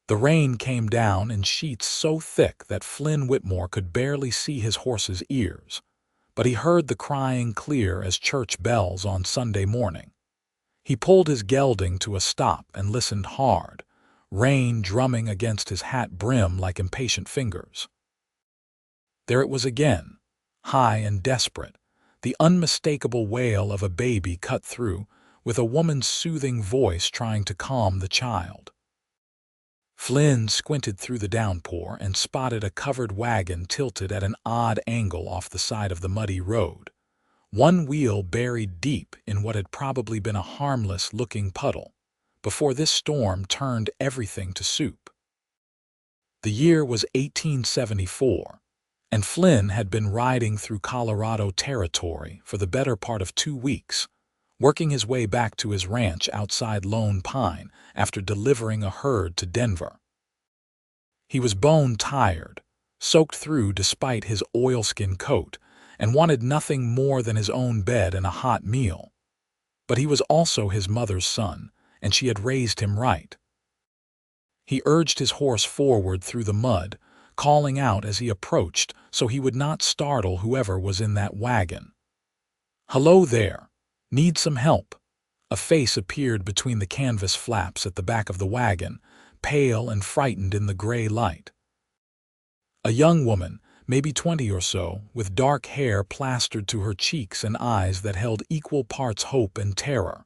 The rain came down in sheets so thick that Flynn Whitmore could barely see his horse's ears, but he heard the crying clear as church bells on Sunday morning. He pulled his gelding to a stop and listened hard, rain drumming against his hat brim like impatient fingers. There it was again, high and desperate, the unmistakable wail of a baby cut through, with a woman's soothing voice trying to calm the child. Flynn squinted through the downpour and spotted a covered wagon tilted at an odd angle off the side of the muddy road, one wheel buried deep in what had probably been a harmless-looking puddle, before this storm turned everything to soup. The year was 1874, and Flynn had been riding through Colorado territory for the better part of 2 weeks, working his way back to his ranch outside Lone Pine after delivering a herd to Denver. He was bone-tired, soaked through despite his oilskin coat, and wanted nothing more than his own bed and a hot meal. But he was also his mother's son, and she had raised him right. He urged his horse forward through the mud, calling out as he approached so he would not startle whoever was in that wagon. "Hello there. Need some help?" A face appeared between the canvas flaps at the back of the wagon, pale and frightened in the gray light. A young woman, maybe 20 or so, with dark hair plastered to her cheeks and eyes that held equal parts hope and terror.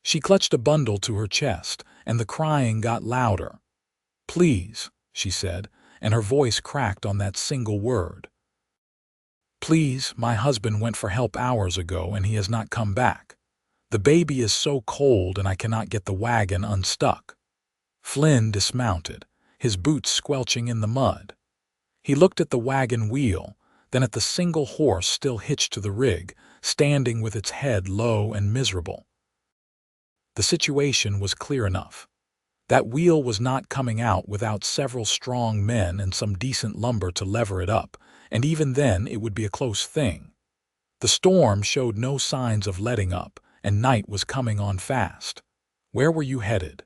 She clutched a bundle to her chest, and the crying got louder. "Please," she said, and her voice cracked on that single word. "Please, my husband went for help hours ago and he has not come back. The baby is so cold and I cannot get the wagon unstuck." Flynn dismounted, his boots squelching in the mud. He looked at the wagon wheel, then at the single horse still hitched to the rig, standing with its head low and miserable. The situation was clear enough. That wheel was not coming out without several strong men and some decent lumber to lever it up, and even then it would be a close thing. The storm showed no signs of letting up, and night was coming on fast. "Where were you headed?"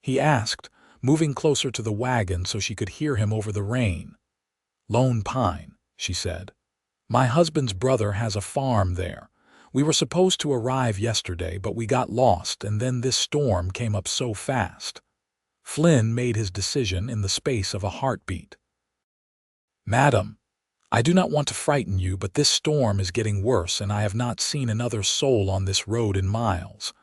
he asked, moving closer to the wagon so she could hear him over the rain. "Lone Pine," she said. "My husband's brother has a farm there. We were supposed to arrive yesterday, but we got lost, and then this storm came up so fast." Flynn made his decision in the space of a heartbeat. "Madam, I do not want to frighten you, but this storm is getting worse and I have not seen another soul on this road in miles.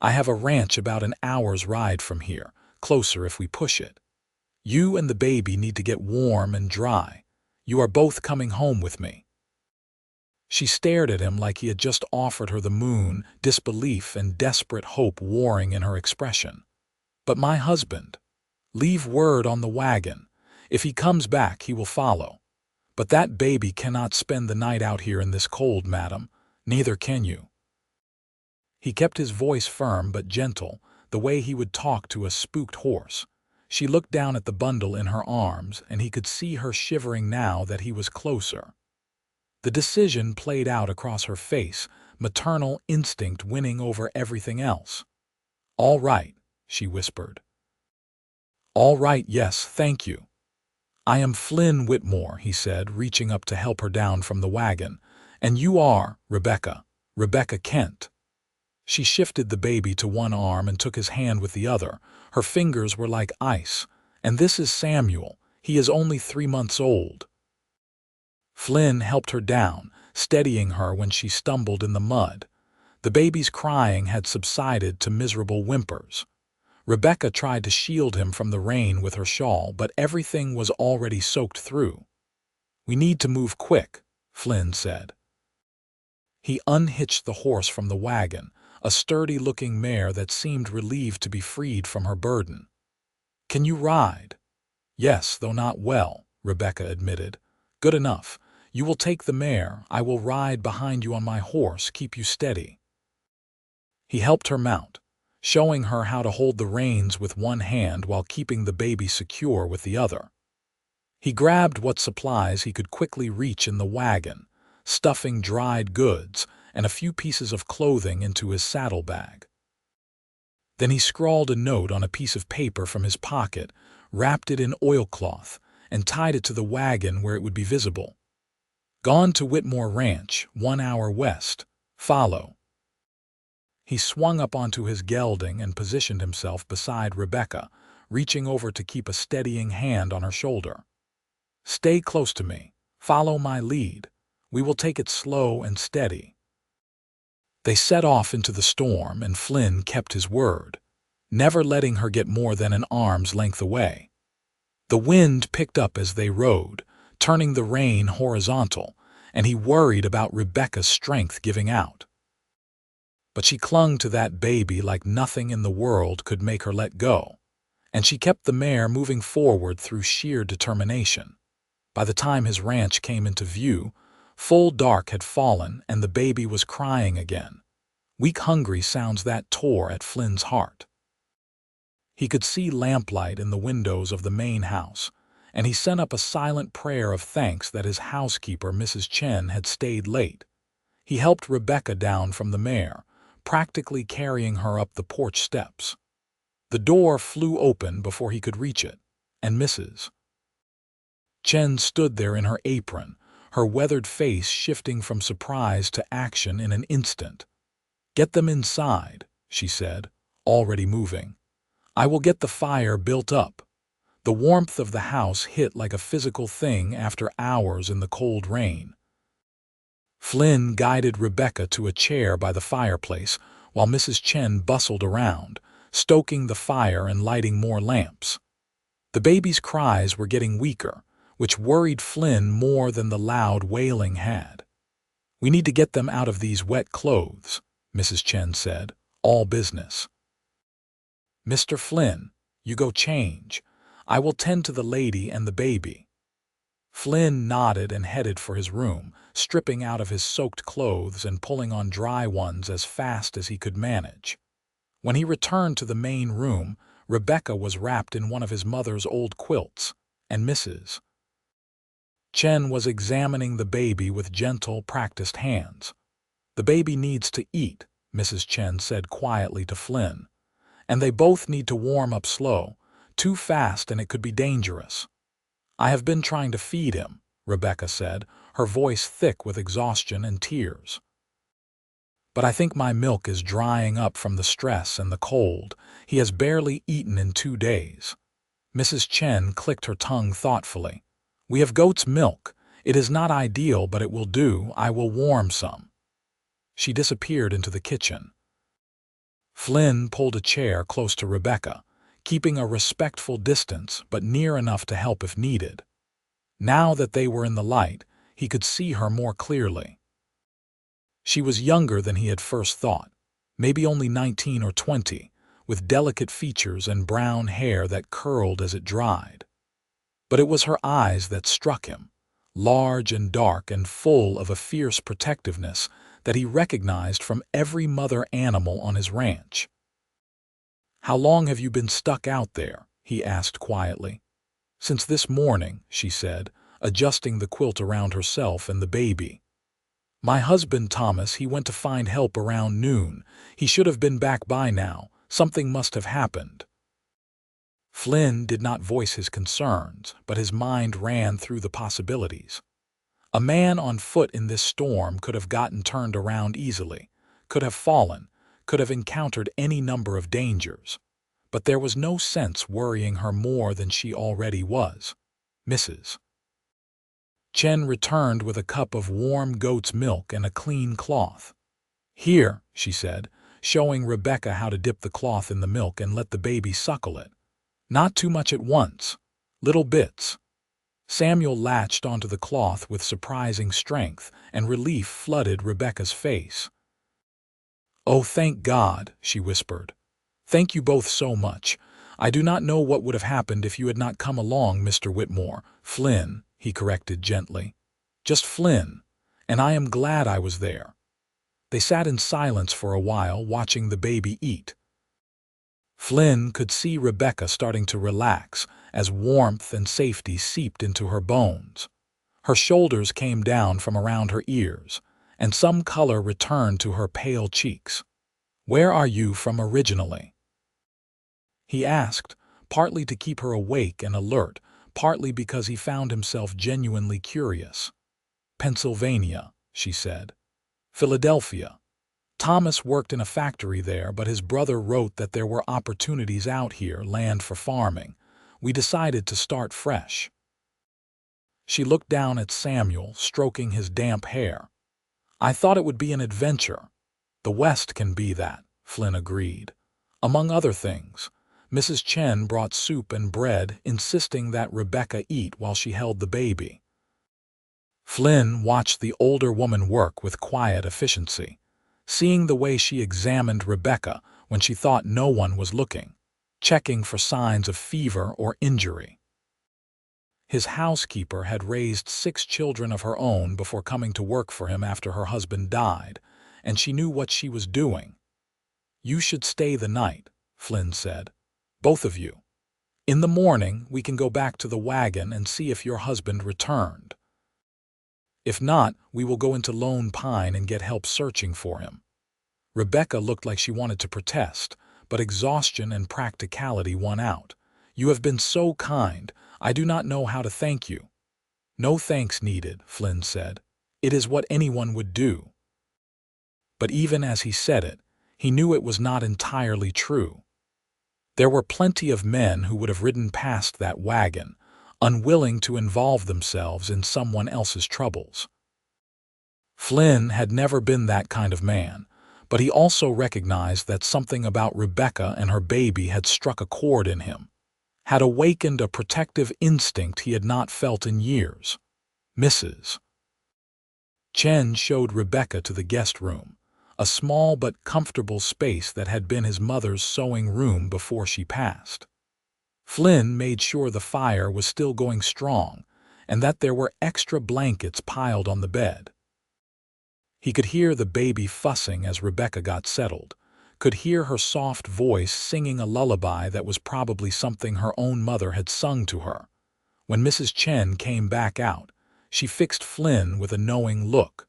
I have a ranch about an hour's ride from here, closer if we push it. You and the baby need to get warm and dry. You are both coming home with me." She stared at him like he had just offered her the moon, disbelief and desperate hope warring in her expression. "But my husband. Leave word on the wagon. If he comes back, he will follow. But that baby cannot spend the night out here in this cold, madam. Neither can you." He kept his voice firm but gentle, the way he would talk to a spooked horse. She looked down at the bundle in her arms, and he could see her shivering now that he was closer. The decision played out across her face, maternal instinct winning over everything else. "All right," she whispered. "All right, yes, thank you." "I am Flynn Whitmore," he said, reaching up to help her down from the wagon. "And you are Rebecca Kent." She shifted the baby to one arm and took his hand with the other. Her fingers were like ice. "And this is Samuel. He is only 3 months old." Flynn helped her down, steadying her when she stumbled in the mud. The baby's crying had subsided to miserable whimpers. Rebecca tried to shield him from the rain with her shawl, but everything was already soaked through. "We need to move quick," Flynn said. He unhitched the horse from the wagon, a sturdy-looking mare that seemed relieved to be freed from her burden. "Can you ride?" "Yes, though not well," Rebecca admitted. "Good enough. You will take the mare. I will ride behind you on my horse, keep you steady." He helped her mount, showing her how to hold the reins with one hand while keeping the baby secure with the other. He grabbed what supplies he could quickly reach in the wagon, stuffing dried goods and a few pieces of clothing into his saddlebag. Then he scrawled a note on a piece of paper from his pocket, wrapped it in oilcloth, and tied it to the wagon where it would be visible. Gone to Whitmore Ranch, 1 hour west. Follow. He swung up onto his gelding and positioned himself beside Rebecca, reaching over to keep a steadying hand on her shoulder. Stay close to me. Follow my lead. We will take it slow and steady. They set off into the storm, and Flynn kept his word, never letting her get more than an arm's length away. The wind picked up as they rode, turning the rain horizontal, and he worried about Rebecca's strength giving out. But she clung to that baby like nothing in the world could make her let go, and she kept the mare moving forward through sheer determination. By the time his ranch came into view, full dark had fallen and the baby was crying again. Weak hungry sounds that tore at Flynn's heart. He could see lamplight in the windows of the main house, and he sent up a silent prayer of thanks that his housekeeper, Mrs. Chen, had stayed late. He helped Rebecca down from the mare, practically carrying her up the porch steps. The door flew open before he could reach it, and Mrs. Chen stood there in her apron, her weathered face shifting from surprise to action in an instant. "Get them inside," she said, already moving. "I will get the fire built up." The warmth of the house hit like a physical thing after hours in the cold rain. Flynn guided Rebecca to a chair by the fireplace while Mrs. Chen bustled around, stoking the fire and lighting more lamps. The baby's cries were getting weaker, which worried Flynn more than the loud wailing had. "We need to get them out of these wet clothes," Mrs. Chen said, all business. "Mr. Flynn, you go change. I will tend to the lady and the baby." Flynn nodded and headed for his room, stripping out of his soaked clothes and pulling on dry ones as fast as he could manage. When he returned to the main room, Rebecca was wrapped in one of his mother's old quilts, and Mrs. Chen was examining the baby with gentle, practiced hands. "The baby needs to eat," Mrs. Chen said quietly to Flynn. "And they both need to warm up slow. Too fast and it could be dangerous." "I have been trying to feed him," Rebecca said, her voice thick with exhaustion and tears. "But I think my milk is drying up from the stress and the cold. He has barely eaten in 2 days." Mrs. Chen clicked her tongue thoughtfully. "We have goat's milk. It is not ideal, but it will do. I will warm some." She disappeared into the kitchen. Flynn pulled a chair close to Rebecca, keeping a respectful distance but near enough to help if needed. Now that they were in the light, he could see her more clearly. She was younger than he had first thought, maybe only 19 or 20, with delicate features and brown hair that curled as it dried. But it was her eyes that struck him, large and dark and full of a fierce protectiveness that he recognized from every mother animal on his ranch. "How long have you been stuck out there?" he asked quietly. "Since this morning," she said, adjusting the quilt around herself and the baby. "My husband, Thomas, he went to find help around noon. He should have been back by now. Something must have happened." Flynn did not voice his concerns, but his mind ran through the possibilities. A man on foot in this storm could have gotten turned around easily, could have fallen, could have encountered any number of dangers. But there was no sense worrying her more than she already was. Mrs. Chen returned with a cup of warm goat's milk and a clean cloth. "Here," she said, showing Rebecca how to dip the cloth in the milk and let the baby suckle it. "Not too much at once. Little bits." Samuel latched onto the cloth with surprising strength, and relief flooded Rebecca's face. "Oh, thank God," she whispered. "Thank you both so much. I do not know what would have happened if you had not come along, Mr. Whitmore." "Flynn," he corrected gently. "Just Flynn. And I am glad I was there." They sat in silence for a while, watching the baby eat. Flynn could see Rebecca starting to relax as warmth and safety seeped into her bones. Her shoulders came down from around her ears, and some color returned to her pale cheeks. "Where are you from originally?" he asked, partly to keep her awake and alert, partly because he found himself genuinely curious. Pennsylvania, she said. Philadelphia. Thomas worked in a factory there, but his brother wrote that there were opportunities out here, land for farming. We decided to start fresh. She looked down at Samuel, stroking his damp hair. I thought it would be an adventure. The West can be that, Flynn agreed. Among other things, Mrs. Chen brought soup and bread, insisting that Rebecca eat while she held the baby. Flynn watched the older woman work with quiet efficiency, seeing the way she examined Rebecca when she thought no one was looking, checking for signs of fever or injury. His housekeeper had raised 6 children of her own before coming to work for him after her husband died, and she knew what she was doing. You should stay the night, Flynn said. Both of you. In the morning, we can go back to the wagon and see if your husband returned. If not, we will go into Lone Pine and get help searching for him. Rebecca looked like she wanted to protest, but exhaustion and practicality won out. You have been so kind. I do not know how to thank you. No thanks needed, Flynn said. It is what anyone would do. But even as he said it, he knew it was not entirely true. There were plenty of men who would have ridden past that wagon, unwilling to involve themselves in someone else's troubles. Flynn had never been that kind of man, but he also recognized that something about Rebecca and her baby had struck a chord in him, had awakened a protective instinct he had not felt in years. Mrs. Chen showed Rebecca to the guest room, a small but comfortable space that had been his mother's sewing room before she passed. Flynn made sure the fire was still going strong and that there were extra blankets piled on the bed. He could hear the baby fussing as Rebecca got settled, could hear her soft voice singing a lullaby that was probably something her own mother had sung to her. When Mrs. Chen came back out, she fixed Flynn with a knowing look.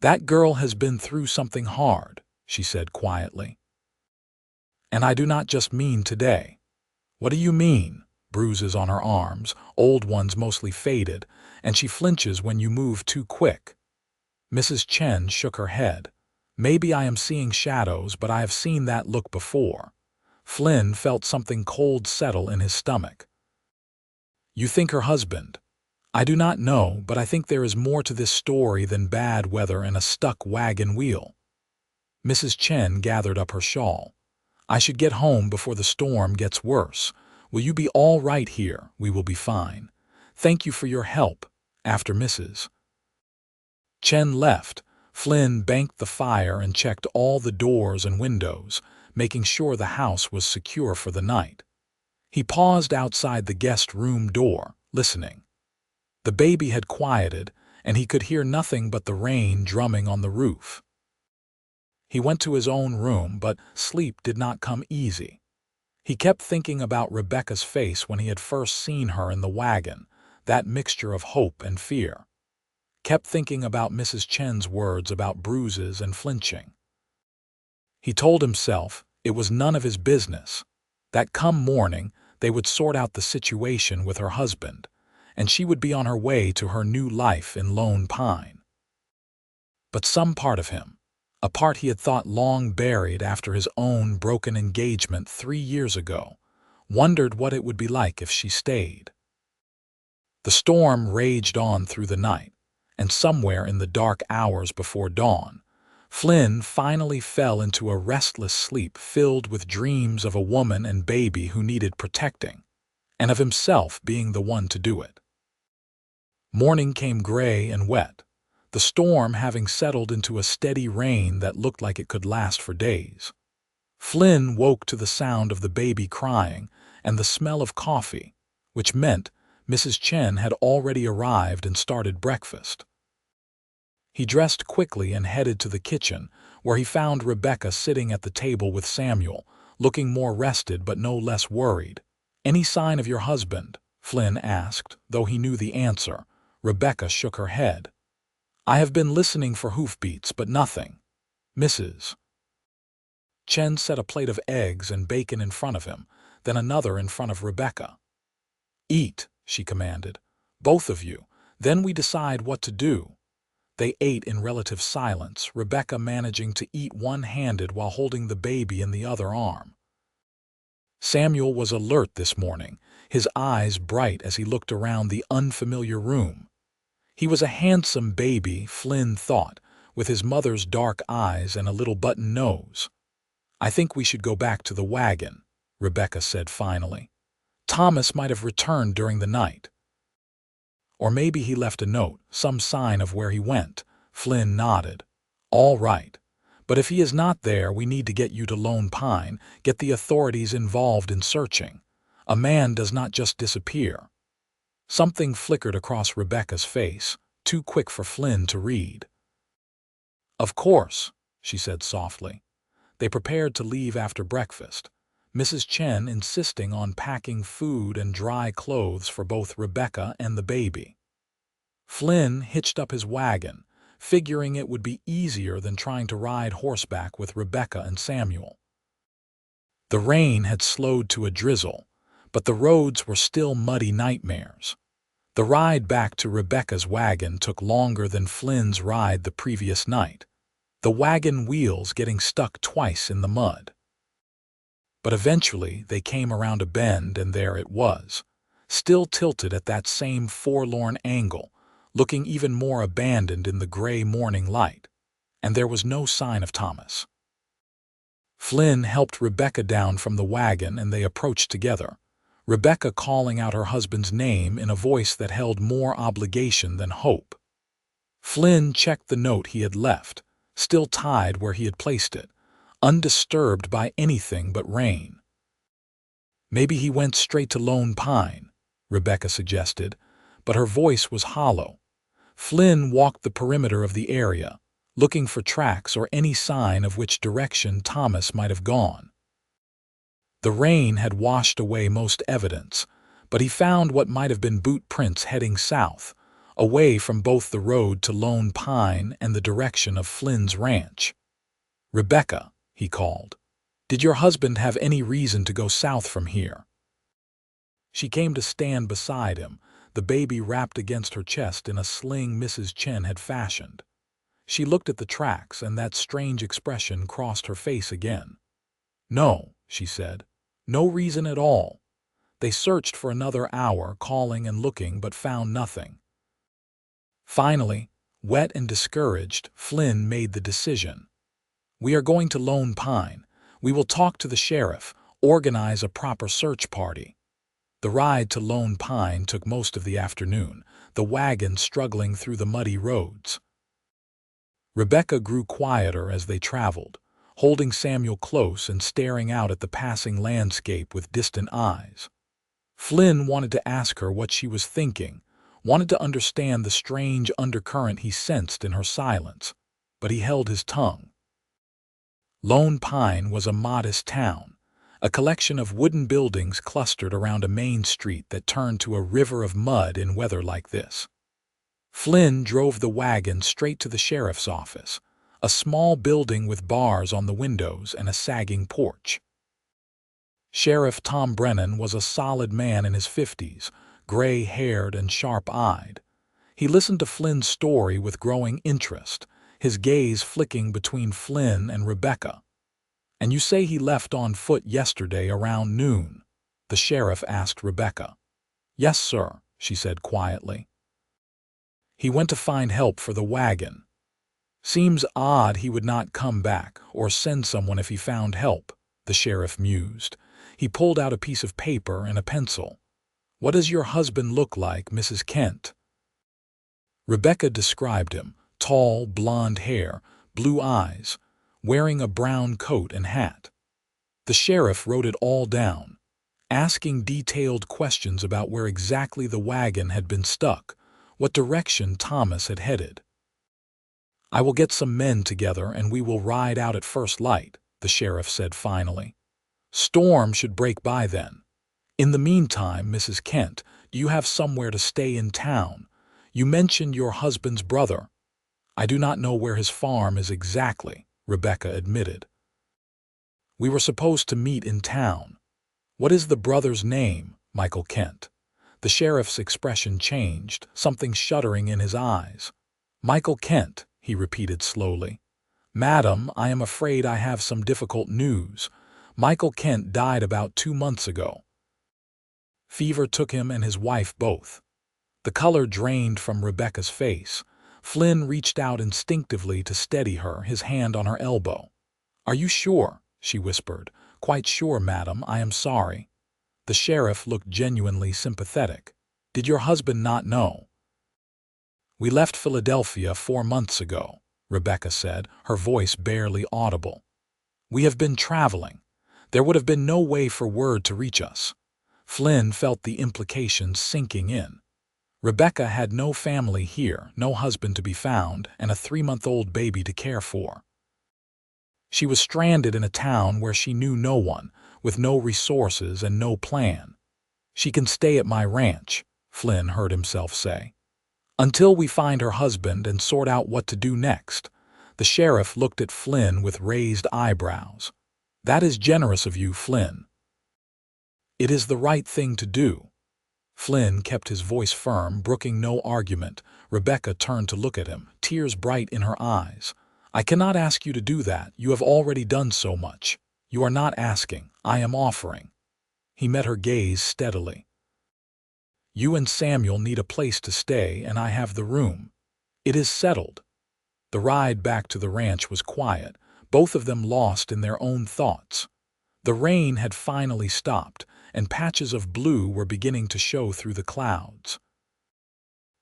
That girl has been through something hard, she said quietly. And I do not just mean today. What do you mean? Bruises on her arms, old ones mostly faded, and she flinches when you move too quick. Mrs. Chen shook her head. Maybe I am seeing shadows, but I have seen that look before. Flynn felt something cold settle in his stomach. You think her husband? I do not know, but I think there is more to this story than bad weather and a stuck wagon wheel. Mrs. Chen gathered up her shawl. I should get home before the storm gets worse. Will you be all right here? We will be fine. Thank you for your help. After Mrs. Chen left, Flynn banked the fire and checked all the doors and windows, making sure the house was secure for the night. He paused outside the guest room door, listening. The baby had quieted, and he could hear nothing but the rain drumming on the roof. He went to his own room, but sleep did not come easy. He kept thinking about Rebecca's face when he had first seen her in the wagon, that mixture of hope and fear. Kept thinking about Mrs. Chen's words about bruises and flinching. He told himself it was none of his business, that come morning they would sort out the situation with her husband, and she would be on her way to her new life in Lone Pine. But some part of him, a part he had thought long buried after his own broken engagement 3 years ago, wondered what it would be like if she stayed. The storm raged on through the night, and somewhere in the dark hours before dawn, Flynn finally fell into a restless sleep filled with dreams of a woman and baby who needed protecting, and of himself being the one to do it. Morning came gray and wet, the storm having settled into a steady rain that looked like it could last for days. Flynn woke to the sound of the baby crying and the smell of coffee, which meant Mrs. Chen had already arrived and started breakfast. He dressed quickly and headed to the kitchen, where he found Rebecca sitting at the table with Samuel, looking more rested but no less worried. "Any sign of your husband?" Flynn asked, though he knew the answer. Rebecca shook her head. "I have been listening for hoofbeats, but nothing." Mrs. Chen set a plate of eggs and bacon in front of him, then another in front of Rebecca. "Eat," she commanded. "Both of you. Then we decide what to do." They ate in relative silence, Rebecca managing to eat one-handed while holding the baby in the other arm. Samuel was alert this morning, his eyes bright as he looked around the unfamiliar room. He was a handsome baby, Flynn thought, with his mother's dark eyes and a little button nose. "I think we should go back to the wagon," Rebecca said finally. "Thomas might have returned during the night. Or maybe he left a note, some sign of where he went." Flynn nodded. "All right. But if he is not there, we need to get you to Lone Pine, get the authorities involved in searching. A man does not just disappear." Something flickered across Rebecca's face, too quick for Flynn to read. "Of course," she said softly. They prepared to leave after breakfast, Mrs. Chen insisting on packing food and dry clothes for both Rebecca and the baby. Flynn hitched up his wagon, figuring it would be easier than trying to ride horseback with Rebecca and Samuel. The rain had slowed to a drizzle, but the roads were still muddy nightmares. The ride back to Rebecca's wagon took longer than Flynn's ride the previous night, the wagon wheels getting stuck twice in the mud. But eventually they came around a bend, and there it was, still tilted at that same forlorn angle, looking even more abandoned in the gray morning light. And there was no sign of Thomas. Flynn helped Rebecca down from the wagon, and they approached together, Rebecca calling out her husband's name in a voice that held more obligation than hope. Flynn checked the note he had left, still tied where he had placed it, undisturbed by anything but rain. "Maybe he went straight to Lone Pine," Rebecca suggested, but her voice was hollow. Flynn walked the perimeter of the area, looking for tracks or any sign of which direction Thomas might have gone. The rain had washed away most evidence, but he found what might have been boot prints heading south, away from both the road to Lone Pine and the direction of Flynn's ranch. "Rebecca," he called, "did your husband have any reason to go south from here?" She came to stand beside him, the baby wrapped against her chest in a sling Mrs. Chen had fashioned. She looked at the tracks, and that strange expression crossed her face again. "No," she said, "no reason at all." They searched for another hour, calling and looking, but found nothing. Finally, wet and discouraged, Flynn made the decision. "We are going to Lone Pine. We will talk to the sheriff, organize a proper search party." The ride to Lone Pine took most of the afternoon, the wagon struggling through the muddy roads. Rebecca grew quieter as they traveled, holding Samuel close and staring out at the passing landscape with distant eyes. Flynn wanted to ask her what she was thinking, wanted to understand the strange undercurrent he sensed in her silence, but he held his tongue. Lone Pine was a modest town, a collection of wooden buildings clustered around a main street that turned to a river of mud in weather like this. Flynn drove the wagon straight to the sheriff's office, a small building with bars on the windows and a sagging porch. Sheriff Tom Brennan was a solid man in his 50s, gray-haired and sharp-eyed. He listened to Flynn's story with growing interest, his gaze flicking between Flynn and Rebecca. "And you say he left on foot yesterday around noon?" the sheriff asked Rebecca. "Yes, sir," she said quietly. "He went to find help for the wagon. Seems odd he would not come back or send someone if he found help," the sheriff mused. He pulled out a piece of paper and a pencil. "What does your husband look like, Mrs. Kent?" Rebecca described him, tall, blonde hair, blue eyes, wearing a brown coat and hat. The sheriff wrote it all down, asking detailed questions about where exactly the wagon had been stuck, what direction Thomas had headed. "I will get some men together and we will ride out at first light," the sheriff said finally. "Storm should break by then. In the meantime, Mrs. Kent, do you have somewhere to stay in town? You mentioned your husband's brother." "I do not know where his farm is exactly," Rebecca admitted. "We were supposed to meet in town." "What is the brother's name, Michael Kent?" The sheriff's expression changed, something shuddering in his eyes. "Michael Kent," he repeated slowly. "Madam, I am afraid I have some difficult news. Michael Kent died about 2 months ago. Fever took him and his wife both." The color drained from Rebecca's face. Flynn reached out instinctively to steady her, his hand on her elbow. "Are you sure?" she whispered. "Quite sure, madam. I am sorry." The sheriff looked genuinely sympathetic. "Did your husband not know?" "We left Philadelphia 4 months ago," Rebecca said, her voice barely audible. "We have been traveling. There would have been no way for word to reach us." Flynn felt the implications sinking in. Rebecca had no family here, no husband to be found, and a 3-month-old baby to care for. She was stranded in a town where she knew no one, with no resources and no plan. "She can stay at my ranch," Flynn heard himself say, "until we find her husband and sort out what to do next." The sheriff looked at Flynn with raised eyebrows. "That is generous of you, Flynn." "It is the right thing to do." Flynn kept his voice firm, brooking no argument. Rebecca turned to look at him, tears bright in her eyes. "I cannot ask you to do that. You have already done so much. You are not asking. I am offering." He met her gaze steadily. "You and Samuel need a place to stay, and I have the room. It is settled." The ride back to the ranch was quiet, both of them lost in their own thoughts. The rain had finally stopped, and patches of blue were beginning to show through the clouds.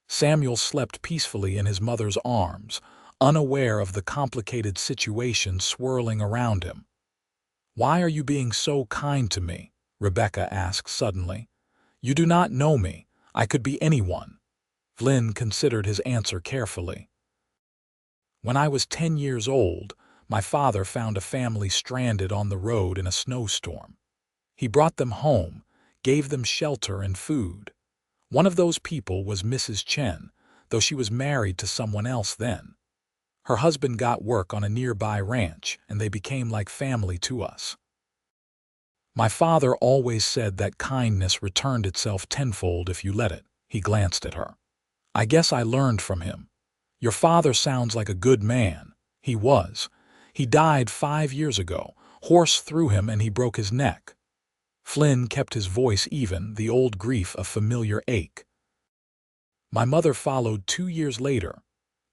Samuel slept peacefully in his mother's arms, unaware of the complicated situation swirling around him. "Why are you being so kind to me?" Rebecca asked suddenly. "You do not know me. I could be anyone." Flynn considered his answer carefully. "When I was 10 years old, my father found a family stranded on the road in a snowstorm. He brought them home, gave them shelter and food. One of those people was Mrs. Chen, though she was married to someone else then. Her husband got work on a nearby ranch, and they became like family to us. My father always said that kindness returned itself tenfold if you let it." He glanced at her. "I guess I learned from him. Your father sounds like a good man." "He was. He died 5 years ago. Horse threw him and he broke his neck." Flynn kept his voice even, the old grief a familiar ache. "My mother followed 2 years later.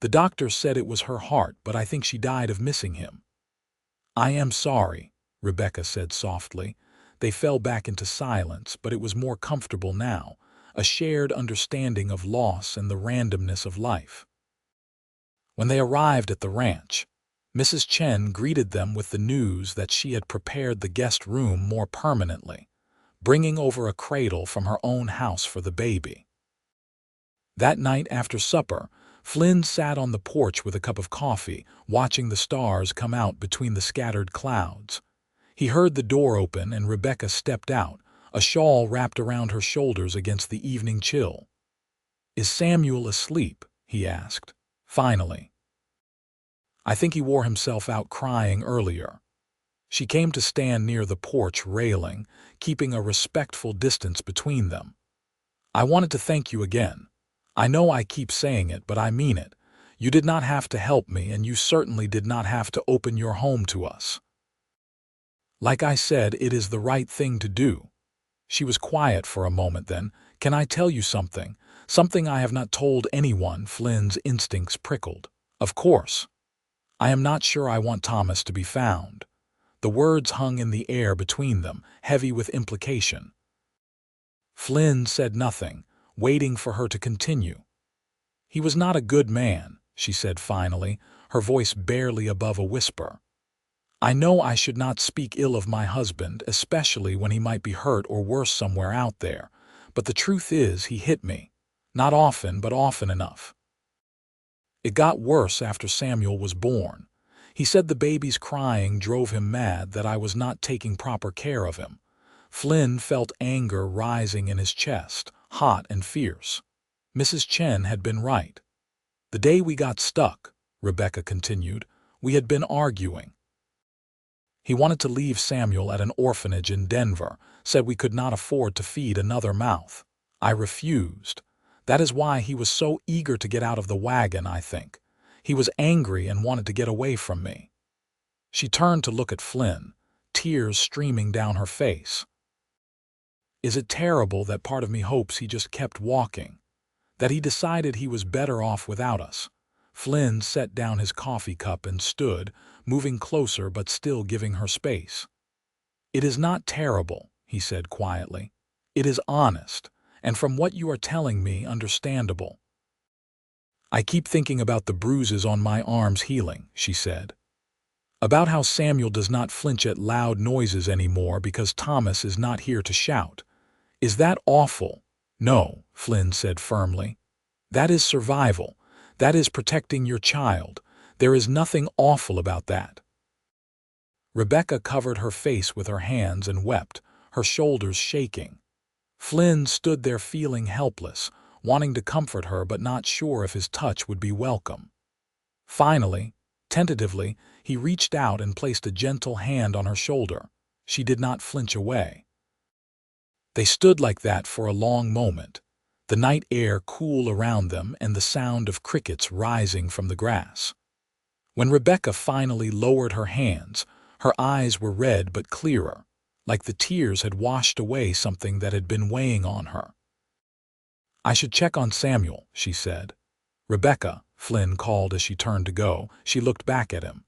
The doctor said it was her heart, but I think she died of missing him." "I am sorry," Rebecca said softly. They fell back into silence, but it was more comfortable now, a shared understanding of loss and the randomness of life. When they arrived at the ranch, Mrs. Chen greeted them with the news that she had prepared the guest room more permanently, bringing over a cradle from her own house for the baby. That night after supper, Flynn sat on the porch with a cup of coffee, watching the stars come out between the scattered clouds. He heard the door open and Rebecca stepped out, a shawl wrapped around her shoulders against the evening chill. "Is Samuel asleep?" he asked, finally. "I think he wore himself out crying earlier." She came to stand near the porch railing, keeping a respectful distance between them. "I wanted to thank you again. I know I keep saying it, but I mean it. You did not have to help me, and you certainly did not have to open your home to us. Like I said, it is the right thing to do." She was quiet for a moment then. "Can I tell you something? Something I have not told anyone." Flynn's instincts prickled. "Of course. I am not sure I want Thomas to be found." The words hung in the air between them, heavy with implication. Flynn said nothing, waiting for her to continue. "He was not a good man," she said finally, her voice barely above a whisper. "I know I should not speak ill of my husband, especially when he might be hurt or worse somewhere out there, but the truth is he hit me. Not often, but often enough. It got worse after Samuel was born. He said the baby's crying drove him mad, that I was not taking proper care of him." Flynn felt anger rising in his chest, hot and fierce. Mrs. Chen had been right. "The day we got stuck," Rebecca continued, "we had been arguing. He wanted to leave Samuel at an orphanage in Denver, said we could not afford to feed another mouth. I refused. That is why he was so eager to get out of the wagon, I think. He was angry and wanted to get away from me. She turned to look at Flynn, tears streaming down her face. Is it terrible that part of me hopes he just kept walking? That he decided he was better off without us? Flynn set down his coffee cup and stood, moving closer but still giving her space. It is not terrible, he said quietly. It is honest, and from what you are telling me, understandable. I keep thinking about the bruises on my arms healing, she said. About how Samuel does not flinch at loud noises anymore because Thomas is not here to shout. Is that awful? No, Flynn said firmly. That is survival. That is protecting your child. There is nothing awful about that. Rebecca covered her face with her hands and wept, her shoulders shaking. Flynn stood there feeling helpless, wanting to comfort her but not sure if his touch would be welcome. Finally, tentatively, he reached out and placed a gentle hand on her shoulder. She did not flinch away. They stood like that for a long moment, the night air cool around them and the sound of crickets rising from the grass. When Rebecca finally lowered her hands, her eyes were red but clearer, like the tears had washed away something that had been weighing on her. I should check on Samuel, she said. Rebecca, Flynn called as she turned to go. She looked back at him.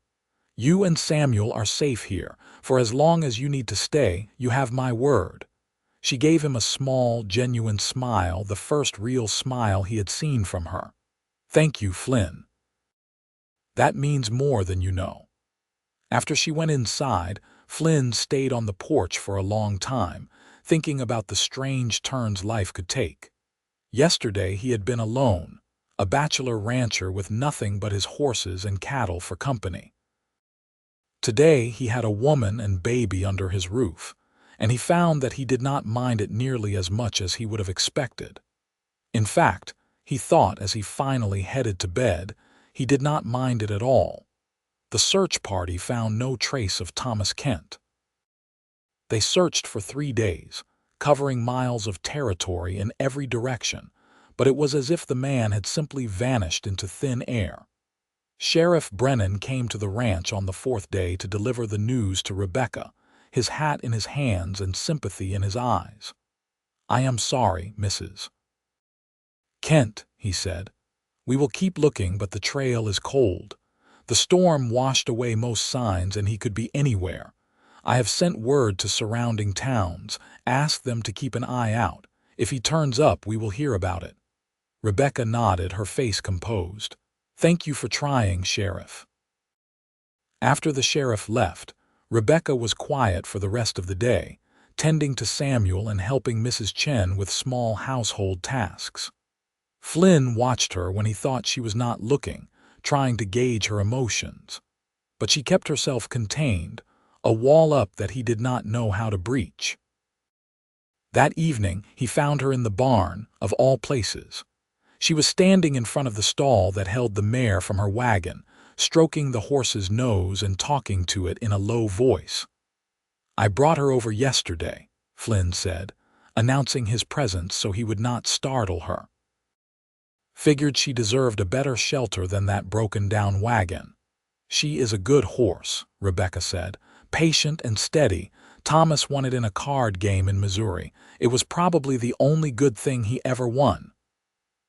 You and Samuel are safe here. For as long as you need to stay, you have my word. She gave him a small, genuine smile, the first real smile he had seen from her. Thank you, Flynn. That means more than you know. After she went inside, Flynn stayed on the porch for a long time, thinking about the strange turns life could take. Yesterday he had been alone, a bachelor rancher with nothing but his horses and cattle for company. Today he had a woman and baby under his roof, and he found that he did not mind it nearly as much as he would have expected. In fact, he thought as he finally headed to bed, he did not mind it at all. The search party found no trace of Thomas Kent. They searched for 3 days, covering miles of territory in every direction, but it was as if the man had simply vanished into thin air. Sheriff Brennan came to the ranch on the 4th day to deliver the news to Rebecca, his hat in his hands and sympathy in his eyes. I am sorry, Mrs. Kent, he said. We will keep looking, but the trail is cold. The storm washed away most signs and he could be anywhere. I have sent word to surrounding towns, asked them to keep an eye out. If he turns up, we will hear about it. Rebecca nodded, her face composed. Thank you for trying, Sheriff. After the sheriff left, Rebecca was quiet for the rest of the day, tending to Samuel and helping Mrs. Chen with small household tasks. Flynn watched her when he thought she was not looking, trying to gauge her emotions. But she kept herself contained, a wall up that he did not know how to breach. That evening, he found her in the barn, of all places. She was standing in front of the stall that held the mare from her wagon, stroking the horse's nose and talking to it in a low voice. I brought her over yesterday, Flynn said, announcing his presence so he would not startle her. Figured she deserved a better shelter than that broken-down wagon. She is a good horse, Rebecca said, patient and steady. Thomas won it in a card game in Missouri. It was probably the only good thing he ever won.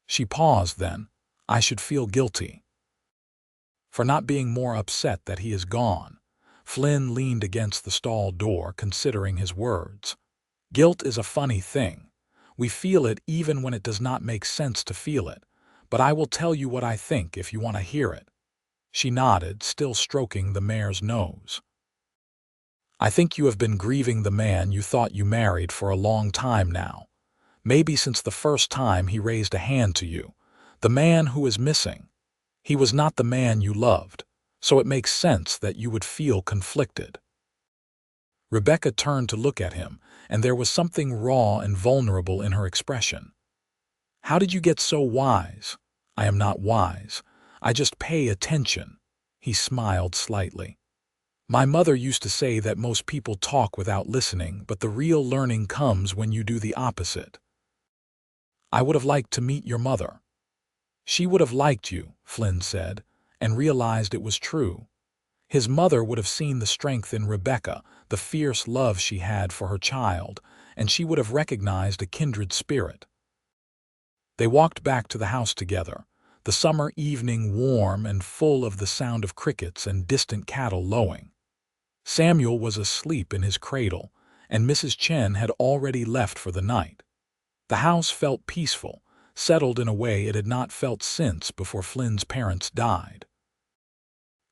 She paused then. I should feel guilty for not being more upset that he is gone. Flynn leaned against the stall door, considering his words. Guilt is a funny thing. We feel it even when it does not make sense to feel it. But I will tell you what I think if you want to hear it. She nodded, still stroking the mare's nose. I think you have been grieving the man you thought you married for a long time now. Maybe since the first time he raised a hand to you. The man who is missing. He was not the man you loved, so it makes sense that you would feel conflicted. Rebecca turned to look at him, and there was something raw and vulnerable in her expression. How did you get so wise? I am not wise. I just pay attention. He smiled slightly. My mother used to say that most people talk without listening, but the real learning comes when you do the opposite. I would have liked to meet your mother. She would have liked you, Flynn said, and realized it was true. His mother would have seen the strength in Rebecca, the fierce love she had for her child, and she would have recognized a kindred spirit. They walked back to the house together, the summer evening warm and full of the sound of crickets and distant cattle lowing. Samuel was asleep in his cradle, and Mrs. Chen had already left for the night. The house felt peaceful, settled in a way it had not felt since before Flynn's parents died.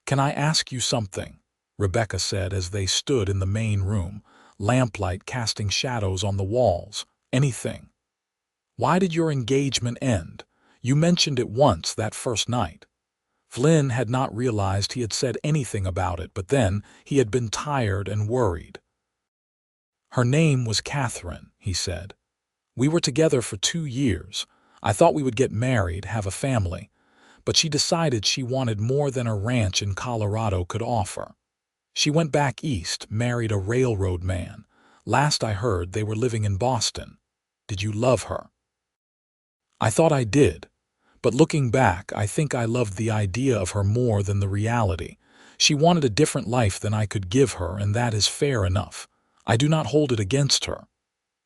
"Can I ask you something?" Rebecca said as they stood in the main room, lamplight casting shadows on the walls. "Anything. Why did your engagement end? You mentioned it once that first night." Flynn had not realized he had said anything about it, but then he had been tired and worried. "Her name was Catherine," he said. "We were together for 2 years. I thought we would get married, have a family, but she decided she wanted more than a ranch in Colorado could offer. She went back east, married a railroad man. Last I heard, they were living in Boston. Did you love her?" "I thought I did. But looking back, I think I loved the idea of her more than the reality. She wanted a different life than I could give her, and that is fair enough. I do not hold it against her."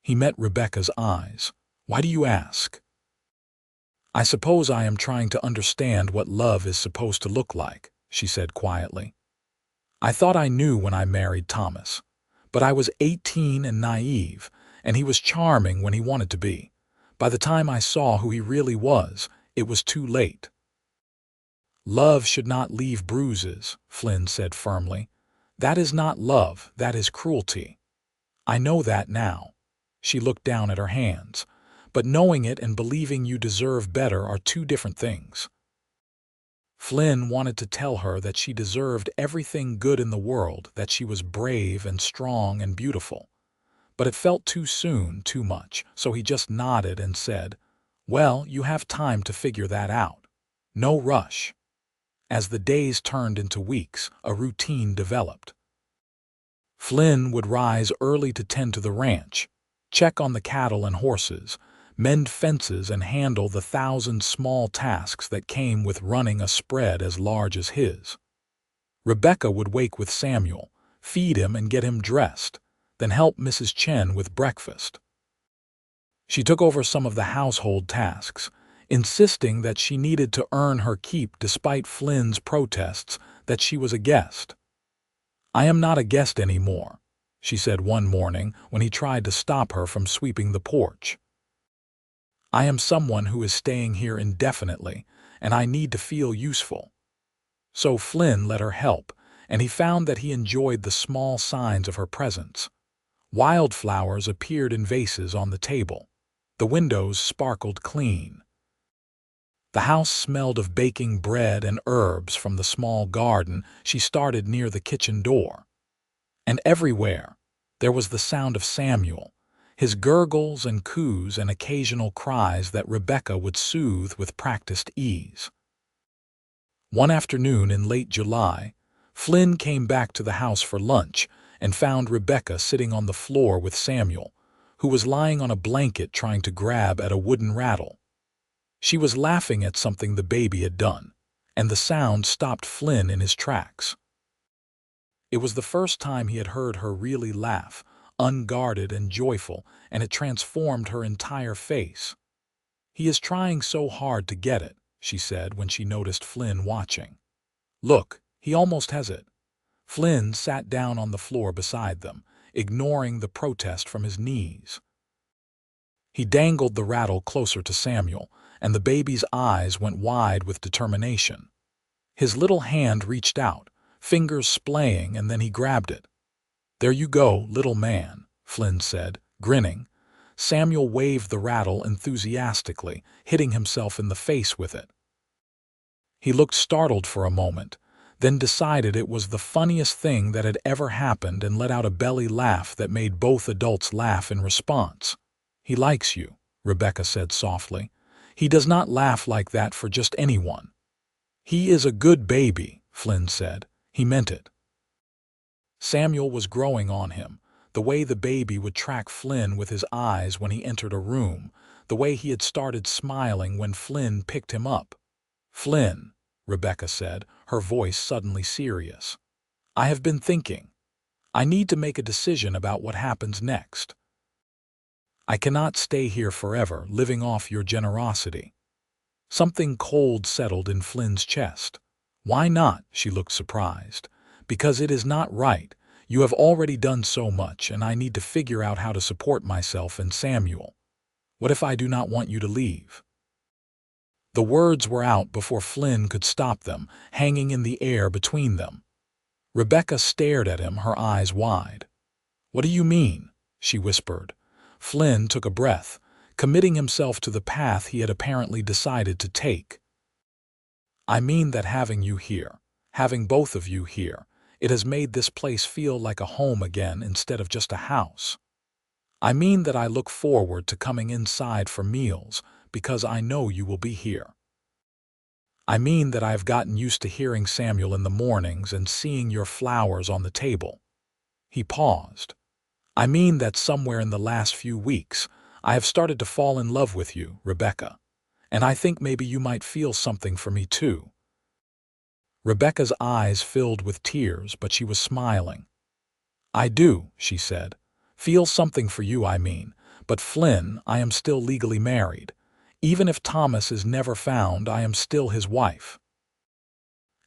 He met Rebecca's eyes. "Why do you ask?" "I suppose I am trying to understand what love is supposed to look like," she said quietly. "I thought I knew when I married Thomas. But I was 18 and naive, and he was charming when he wanted to be. By the time I saw who he really was, it was too late." "Love should not leave bruises," Flynn said firmly. "That is not love, that is cruelty." "I know that now." She looked down at her hands. "But knowing it and believing you deserve better are two different things." Flynn wanted to tell her that she deserved everything good in the world, that she was brave and strong and beautiful. But it felt too soon, too much, so he just nodded and said, "Well, you have time to figure that out. No rush." As the days turned into weeks, a routine developed. Flynn would rise early to tend to the ranch, check on the cattle and horses, mend fences and handle the 1,000 small tasks that came with running a spread as large as his. Rebecca would wake with Samuel, feed him and get him dressed, then help Mrs. Chen with breakfast. She took over some of the household tasks, insisting that she needed to earn her keep despite Flynn's protests that she was a guest. "I am not a guest anymore," she said one morning when he tried to stop her from sweeping the porch. "I am someone who is staying here indefinitely, and I need to feel useful." So Flynn let her help, and he found that he enjoyed the small signs of her presence. Wildflowers appeared in vases on the table. The windows sparkled clean. The house smelled of baking bread and herbs from the small garden she started near the kitchen door. And everywhere, there was the sound of Samuel, his gurgles and coos and occasional cries that Rebecca would soothe with practiced ease. One afternoon in late July, Flynn came back to the house for lunch and found Rebecca sitting on the floor with Samuel, who was lying on a blanket trying to grab at a wooden rattle. She was laughing at something the baby had done, and the sound stopped Flynn in his tracks. It was the first time he had heard her really laugh, unguarded and joyful, and it transformed her entire face. "He is trying so hard to get it," she said when she noticed Flynn watching. "Look, he almost has it." Flynn sat down on the floor beside them, ignoring the protest from his knees. He dangled the rattle closer to Samuel, and the baby's eyes went wide with determination. His little hand reached out, fingers splaying, and then he grabbed it. "There you go, little man," Flynn said, grinning. Samuel waved the rattle enthusiastically, hitting himself in the face with it. He looked startled for a moment, then decided it was the funniest thing that had ever happened and let out a belly laugh that made both adults laugh in response. "He likes you," Rebecca said softly. "He does not laugh like that for just anyone." "He is a good baby," Flynn said. He meant it. Samuel was growing on him, the way the baby would track Flynn with his eyes when he entered a room, the way he had started smiling when Flynn picked him up. "Flynn," Rebecca said, her voice suddenly serious. "I have been thinking. I need to make a decision about what happens next. I cannot stay here forever, living off your generosity." Something cold settled in Flynn's chest. "Why not?" She looked surprised. "Because it is not right. You have already done so much, and I need to figure out how to support myself and Samuel. What if I do not want you to leave?" The words were out before Flynn could stop them, hanging in the air between them. Rebecca stared at him, her eyes wide. "What do you mean?" she whispered. Flynn took a breath, committing himself to the path he had apparently decided to take. "I mean that having you here, having both of you here, it has made this place feel like a home again instead of just a house. I mean that I look forward to coming inside for meals because I know you will be here. I mean that I have gotten used to hearing Samuel in the mornings and seeing your flowers on the table." He paused. "I mean that somewhere in the last few weeks, I have started to fall in love with you, Rebecca, and I think maybe you might feel something for me too." Rebecca's eyes filled with tears, but she was smiling. "I do," she said. "Feel something for you, I mean. But Flynn, I am still legally married. Even if Thomas is never found, I am still his wife.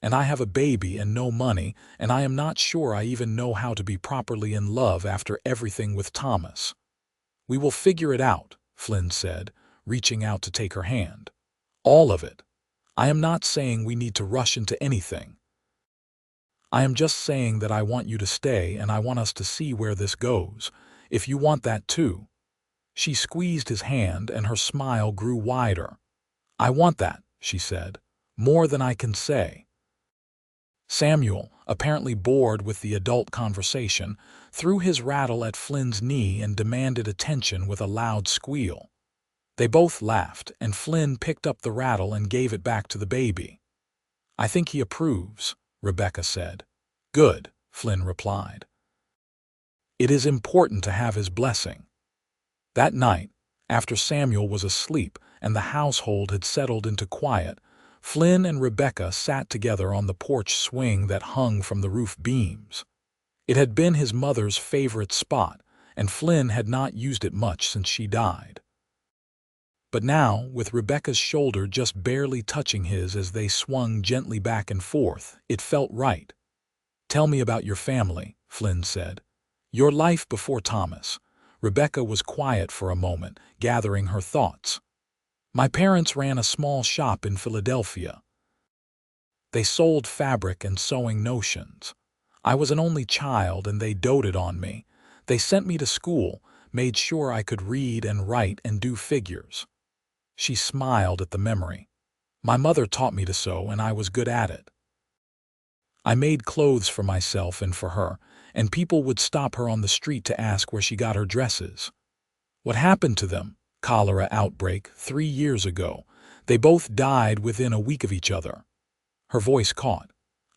And I have a baby and no money, and I am not sure I even know how to be properly in love after everything with Thomas." "We will figure it out," Flynn said, reaching out to take her hand. "All of it. I am not saying we need to rush into anything. I am just saying that I want you to stay and I want us to see where this goes, if you want that too." She squeezed his hand and her smile grew wider. "I want that," she said, "more than I can say." Samuel, apparently bored with the adult conversation, threw his rattle at Flynn's knee and demanded attention with a loud squeal. They both laughed, and Flynn picked up the rattle and gave it back to the baby. "I think he approves," Rebecca said. "Good," Flynn replied. "It is important to have his blessing." That night, after Samuel was asleep and the household had settled into quiet, Flynn and Rebecca sat together on the porch swing that hung from the roof beams. It had been his mother's favorite spot, and Flynn had not used it much since she died. But now, with Rebecca's shoulder just barely touching his as they swung gently back and forth, it felt right. "Tell me about your family," Flynn said. "Your life before Thomas." Rebecca was quiet for a moment, gathering her thoughts. "My parents ran a small shop in Philadelphia. They sold fabric and sewing notions. I was an only child and they doted on me. They sent me to school, made sure I could read and write and do figures." She smiled at the memory. "My mother taught me to sew and I was good at it. I made clothes for myself and for her, and people would stop her on the street to ask where she got her dresses. What happened to them? Cholera outbreak 3 years ago. They both died within a week of each other." Her voice caught.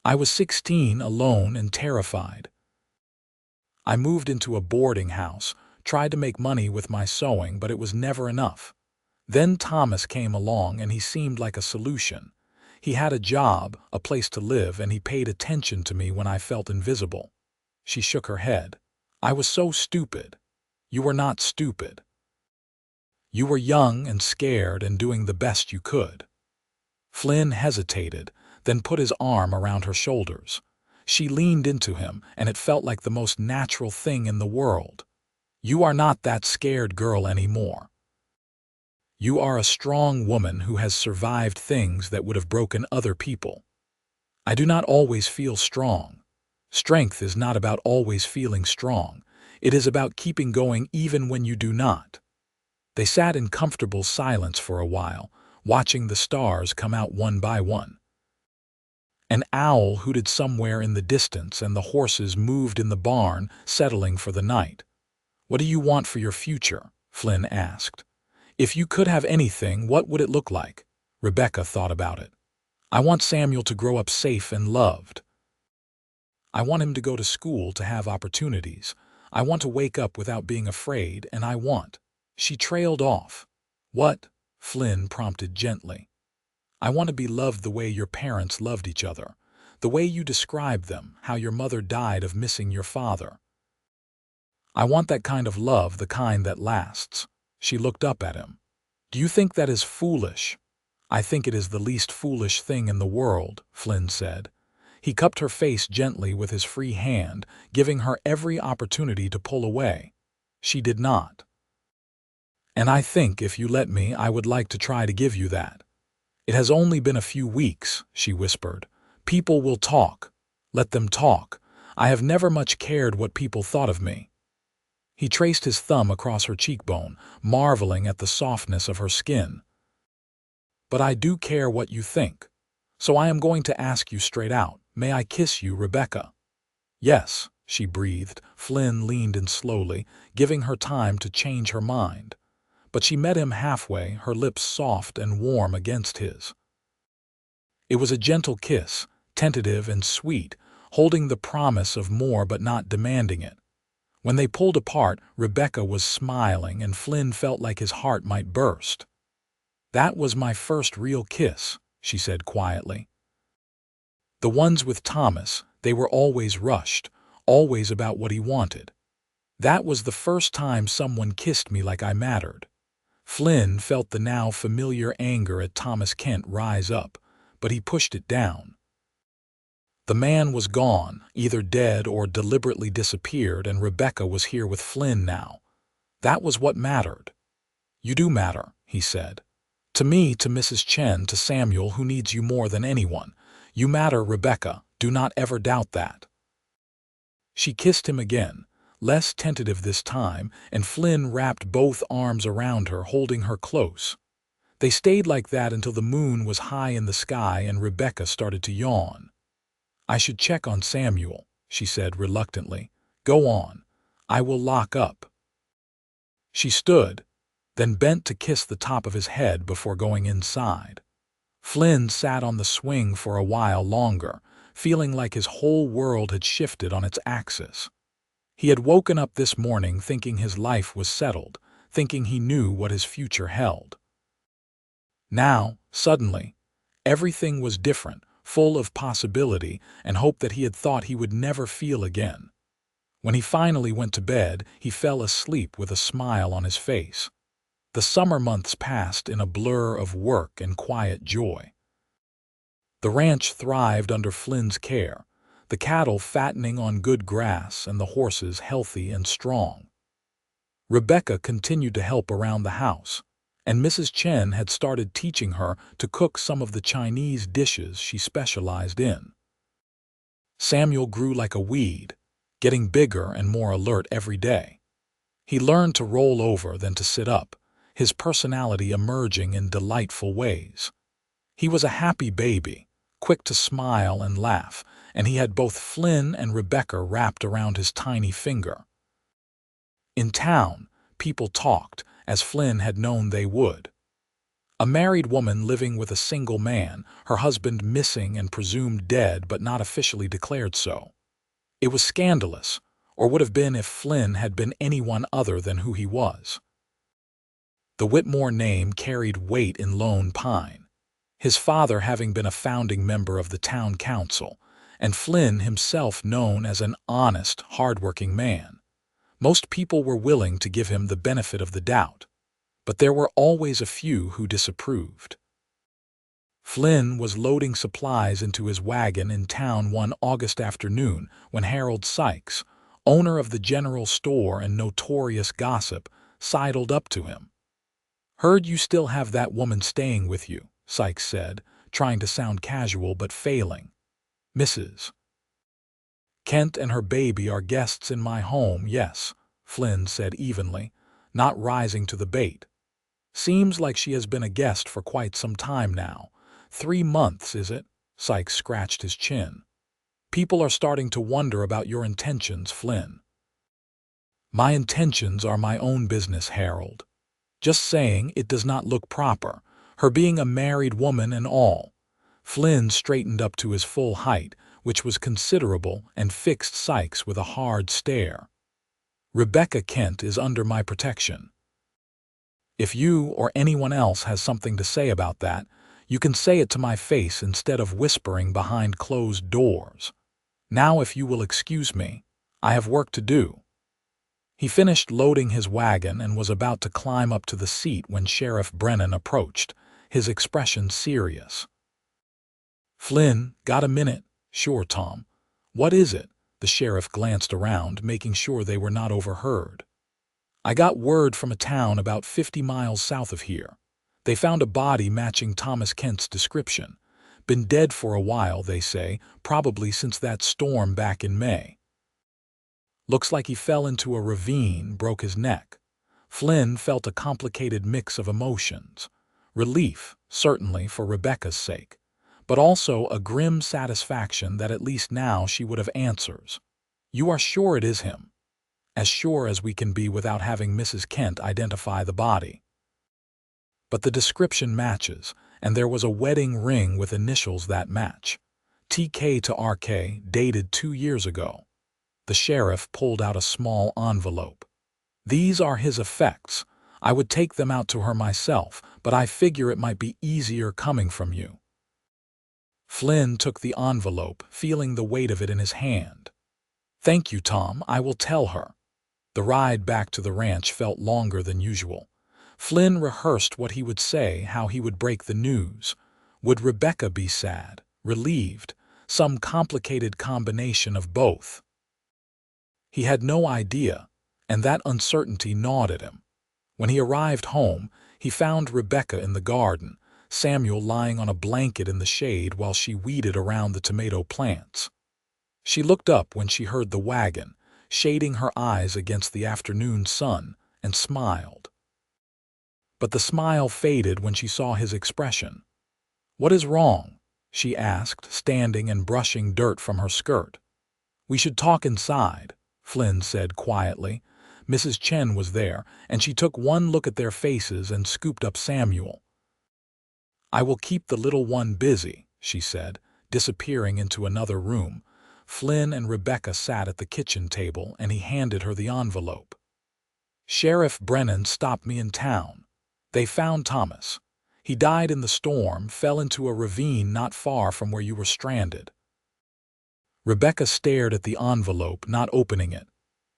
"I was 16, alone and terrified. I moved into a boarding house, tried to make money with my sewing, but it was never enough. Then Thomas came along and he seemed like a solution. He had a job, a place to live, and he paid attention to me when I felt invisible." She shook her head. "I was so stupid." "You were not stupid. You were young and scared and doing the best you could." Flynn hesitated, then put his arm around her shoulders. She leaned into him, and it felt like the most natural thing in the world. "You are not that scared girl anymore. You are a strong woman who has survived things that would have broken other people. I do not always feel strong. Strength is not about always feeling strong. It is about keeping going even when you do not." They sat in comfortable silence for a while, watching the stars come out one by one. An owl hooted somewhere in the distance and the horses moved in the barn, settling for the night. "What do you want for your future?" Flynn asked. "If you could have anything, what would it look like?" Rebecca thought about it. "I want Samuel to grow up safe and loved." I want him to go to school to have opportunities. I want to wake up without being afraid, and I want—" She trailed off. "What?" Flynn prompted gently. "I want to be loved the way your parents loved each other, the way you described them, how your mother died of missing your father. I want that kind of love, the kind that lasts." She looked up at him. "Do you think that is foolish?" "I think it is the least foolish thing in the world," Flynn said. He cupped her face gently with his free hand, giving her every opportunity to pull away. She did not. "And I think, if you let me, I would like to try to give you that." "It has only been a few weeks," she whispered. "People will talk. Let them talk. I have never much cared what people thought of me." He traced his thumb across her cheekbone, marveling at the softness of her skin. "But I do care what you think. So I am going to ask you straight out. May I kiss you, Rebecca?" "Yes," she breathed. Flynn leaned in slowly, giving her time to change her mind. But she met him halfway, her lips soft and warm against his. It was a gentle kiss, tentative and sweet, holding the promise of more but not demanding it. When they pulled apart, Rebecca was smiling, and Flynn felt like his heart might burst. "That was my first real kiss," she said quietly. "The ones with Thomas, they were always rushed, always about what he wanted. That was the first time someone kissed me like I mattered." Flynn felt the now familiar anger at Thomas Kent rise up, but he pushed it down. The man was gone, either dead or deliberately disappeared, and Rebecca was here with Flynn now. That was what mattered. "You do matter," he said. "To me, to Mrs. Chen, to Samuel, who needs you more than anyone. You matter, Rebecca. Do not ever doubt that." She kissed him again, less tentative this time, and Flynn wrapped both arms around her, holding her close. They stayed like that until the moon was high in the sky and Rebecca started to yawn. "I should check on Samuel," she said reluctantly. "Go on. I will lock up." She stood, then bent to kiss the top of his head before going inside. Flynn sat on the swing for a while longer, feeling like his whole world had shifted on its axis. He had woken up this morning thinking his life was settled, thinking he knew what his future held. Now, suddenly, everything was different, full of possibility and hope that he had thought he would never feel again. When he finally went to bed, he fell asleep with a smile on his face. The summer months passed in a blur of work and quiet joy. The ranch thrived under Flynn's care, the cattle fattening on good grass and the horses healthy and strong. Rebecca continued to help around the house, and Mrs. Chen had started teaching her to cook some of the Chinese dishes she specialized in. Samuel grew like a weed, getting bigger and more alert every day. He learned to roll over than to sit up, his personality emerging in delightful ways. He was a happy baby, quick to smile and laugh, and he had both Flynn and Rebecca wrapped around his tiny finger. In town, people talked, as Flynn had known they would. A married woman living with a single man, her husband missing and presumed dead but not officially declared so. It was scandalous, or would have been if Flynn had been anyone other than who he was. The Whitmore name carried weight in Lone Pine, his father having been a founding member of the town council, and Flynn himself known as an honest, hard-working man. Most people were willing to give him the benefit of the doubt, but there were always a few who disapproved. Flynn was loading supplies into his wagon in town one August afternoon when Harold Sykes, owner of the general store and notorious gossip, sidled up to him. "Heard you still have that woman staying with you," Sykes said, trying to sound casual but failing. "Mrs. Kent and her baby are guests in my home, yes," Flynn said evenly, not rising to the bait. "Seems like she has been a guest for quite some time now. 3 months, is it?" Sykes scratched his chin. "People are starting to wonder about your intentions, Flynn." "My intentions are my own business, Harold. Just saying it does not look proper, her being a married woman and all." Flynn straightened up to his full height, which was considerable, and fixed Sykes with a hard stare. "Rebecca Kent is under my protection. If you or anyone else has something to say about that, you can say it to my face instead of whispering behind closed doors. Now if you will excuse me, I have work to do." He finished loading his wagon and was about to climb up to the seat when Sheriff Brennan approached, his expression serious. "Flynn, got a minute?" "Sure, Tom. What is it?" The sheriff glanced around, making sure they were not overheard. "I got word from a town about 50 miles south of here. They found a body matching Thomas Kent's description. Been dead for a while, they say, probably since that storm back in May. Looks like he fell into a ravine, broke his neck." Flynn felt a complicated mix of emotions. Relief, certainly, for Rebecca's sake, but also a grim satisfaction that at least now she would have answers. "You are sure it is him?" "As sure as we can be without having Mrs. Kent identify the body." "But the description matches, and there was a wedding ring with initials that match. TK to RK, dated 2 years ago." The sheriff pulled out a small envelope. "These are his effects. I would take them out to her myself, but I figure it might be easier coming from you." Flynn took the envelope, feeling the weight of it in his hand. "Thank you, Tom. I will tell her." The ride back to the ranch felt longer than usual. Flynn rehearsed what he would say, how he would break the news. Would Rebecca be sad, relieved, some complicated combination of both? He had no idea, and that uncertainty gnawed at him. When he arrived home, he found Rebecca in the garden, Samuel lying on a blanket in the shade while she weeded around the tomato plants. She looked up when she heard the wagon, shading her eyes against the afternoon sun, and smiled. But the smile faded when she saw his expression. "What is wrong?" she asked, standing and brushing dirt from her skirt. "We should talk inside," Flynn said quietly. Mrs. Chen was there, and she took one look at their faces and scooped up Samuel. "I will keep the little one busy," she said, disappearing into another room. Flynn and Rebecca sat at the kitchen table, and he handed her the envelope. "Sheriff Brennan stopped me in town. They found Thomas. He died in the storm, fell into a ravine not far from where you were stranded." Rebecca stared at the envelope, not opening it.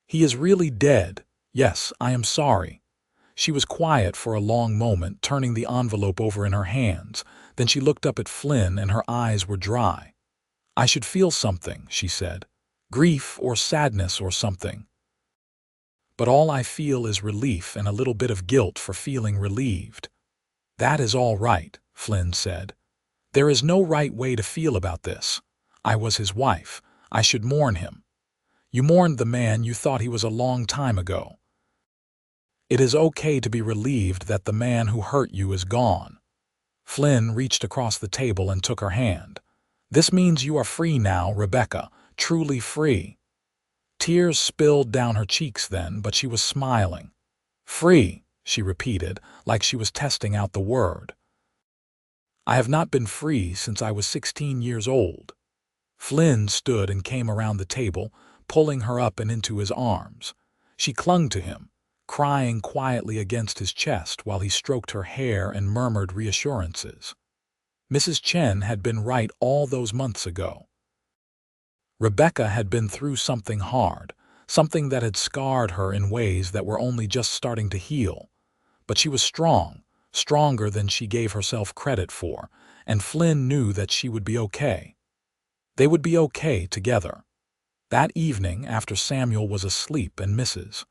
"He is really dead. Yes, I am sorry." She was quiet for a long moment, turning the envelope over in her hands. Then she looked up at Flynn, and her eyes were dry. "I should feel something," she said. "Grief or sadness or something. But all I feel is relief and a little bit of guilt for feeling relieved." "That is all right," Flynn said. "There is no right way to feel about this. I was his wife. I should mourn him. You mourned the man you thought he was a long time ago. It is okay to be relieved that the man who hurt you is gone." Flynn reached across the table and took her hand. "This means you are free now, Rebecca, truly free." Tears spilled down her cheeks then, but she was smiling. "Free," she repeated, like she was testing out the word. "I have not been free since I was 16 years old." Flynn stood and came around the table, pulling her up and into his arms. She clung to him, crying quietly against his chest while he stroked her hair and murmured reassurances. Mrs. Chen had been right all those months ago. Rebecca had been through something hard, something that had scarred her in ways that were only just starting to heal. But she was strong, stronger than she gave herself credit for, and Flynn knew that she would be okay. They would be okay together. That evening, after Samuel was asleep and Mrs.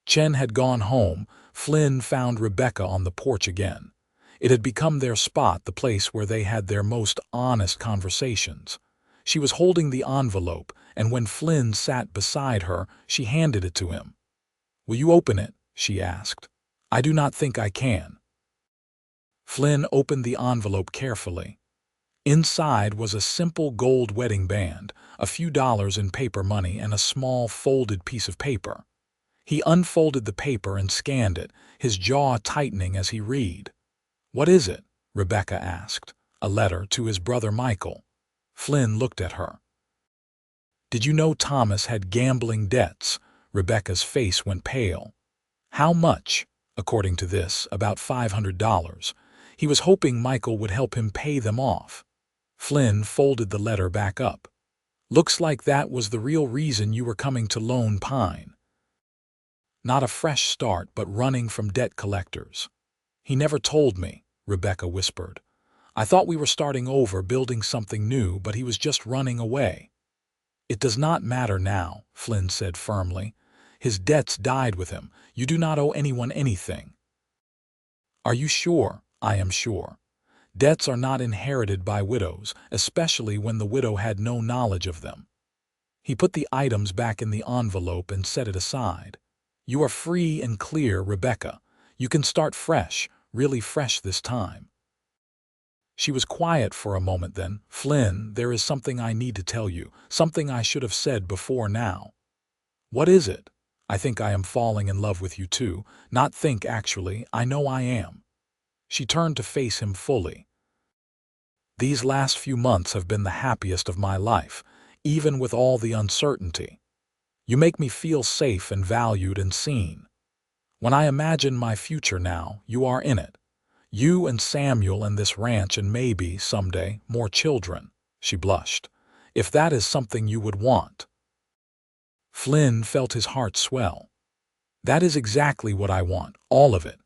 Chen had gone home, Flynn found Rebecca on the porch again. It had become their spot, the place where they had their most honest conversations. She was holding the envelope, and when Flynn sat beside her, she handed it to him. "Will you open it?" she asked. "I do not think I can." Flynn opened the envelope carefully. Inside was a simple gold wedding band, a few dollars in paper money, and a small folded piece of paper. He unfolded the paper and scanned it, his jaw tightening as he read. "What is it?" Rebecca asked. "A letter to his brother Michael." Flynn looked at her. Did you know Thomas had gambling debts? Rebecca's face went pale. How much? According to this, about $500. He was hoping Michael would help him pay them off. Flynn folded the letter back up. Looks like that was the real reason you were coming to Lone Pine. Not a fresh start, but running from debt collectors. He never told me, Rebecca whispered. I thought we were starting over, building something new, but he was just running away. It does not matter now, Flynn said firmly. His debts died with him. You do not owe anyone anything. Are you sure? I am sure. Debts are not inherited by widows, especially when the widow had no knowledge of them. He put the items back in the envelope and set it aside. You are free and clear, Rebecca. You can start fresh, really fresh this time. She was quiet for a moment then. Flynn, there is something I need to tell you, something I should have said before now. What is it? I think I am falling in love with you too. Not think, actually, I know I am. She turned to face him fully. These last few months have been the happiest of my life, even with all the uncertainty. You make me feel safe and valued and seen. When I imagine my future now, you are in it. You and Samuel and this ranch and maybe, someday, more children. She blushed. If that is something you would want. Flynn felt his heart swell. That is exactly what I want, all of it.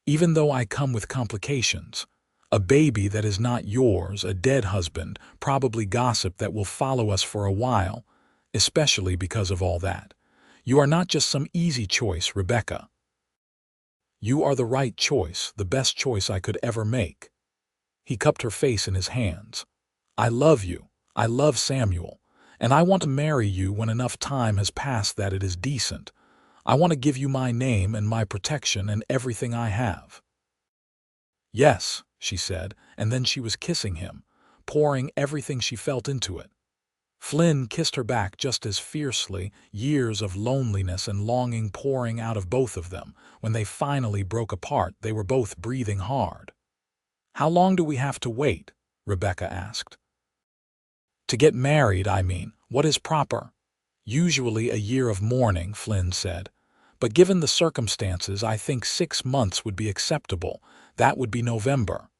Even though I come with complications. A baby that is not yours, a dead husband, probably gossip that will follow us for a while, especially because of all that. You are not just some easy choice, Rebecca. You are the right choice, the best choice I could ever make. He cupped her face in his hands. I love you. I love Samuel. And I want to marry you when enough time has passed that it is decent. I want to give you my name and my protection and everything I have. Yes, she said, and then she was kissing him, pouring everything she felt into it. Flynn kissed her back just as fiercely, years of loneliness and longing pouring out of both of them. When they finally broke apart, they were both breathing hard. How long do we have to wait? Rebecca asked. To get married, I mean. What is proper? Usually a year of mourning, Flynn said. But given the circumstances, I think 6 months would be acceptable. That would be November.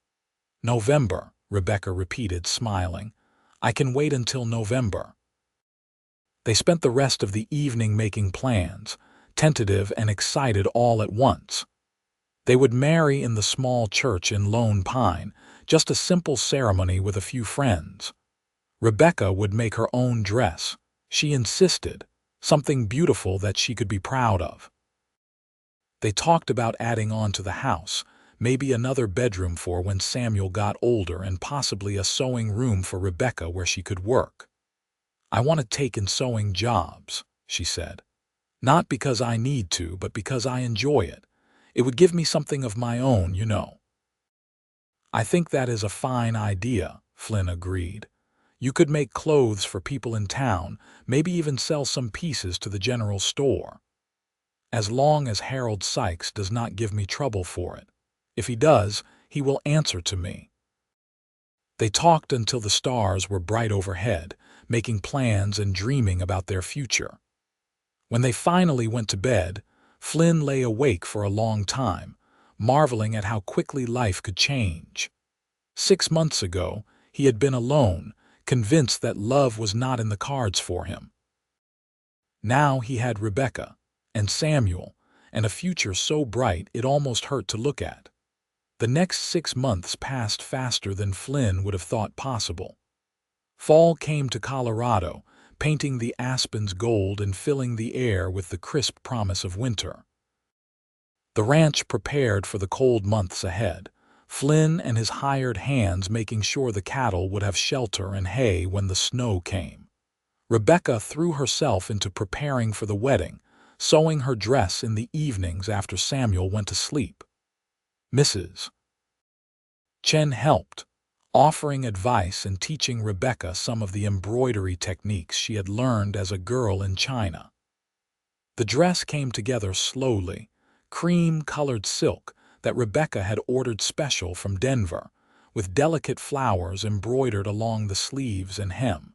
November, Rebecca repeated, smiling. I can wait until November. They spent the rest of the evening making plans, tentative and excited all at once. They would marry in the small church in Lone Pine, just a simple ceremony with a few friends. Rebecca would make her own dress. She insisted, something beautiful that she could be proud of. They talked about adding on to the house, maybe another bedroom for when Samuel got older and possibly a sewing room for Rebecca where she could work. I want to take in sewing jobs, she said. Not because I need to, but because I enjoy it. It would give me something of my own, you know. I think that is a fine idea, Flynn agreed. You could make clothes for people in town, maybe even sell some pieces to the general store. As long as Harold Sykes does not give me trouble for it. If he does, he will answer to me. They talked until the stars were bright overhead, making plans and dreaming about their future. When they finally went to bed, Flynn lay awake for a long time, marveling at how quickly life could change. 6 months ago, he had been alone, convinced that love was not in the cards for him. Now he had Rebecca and Samuel, and a future so bright it almost hurt to look at. The next 6 months passed faster than Flynn would have thought possible. Fall came to Colorado, painting the aspens gold and filling the air with the crisp promise of winter. The ranch prepared for the cold months ahead, Flynn and his hired hands making sure the cattle would have shelter and hay when the snow came. Rebecca threw herself into preparing for the wedding, sewing her dress in the evenings after Samuel went to sleep. Mrs. Chen helped, offering advice and teaching Rebecca some of the embroidery techniques she had learned as a girl in China. The dress came together slowly, cream-colored silk that Rebecca had ordered special from Denver, with delicate flowers embroidered along the sleeves and hem.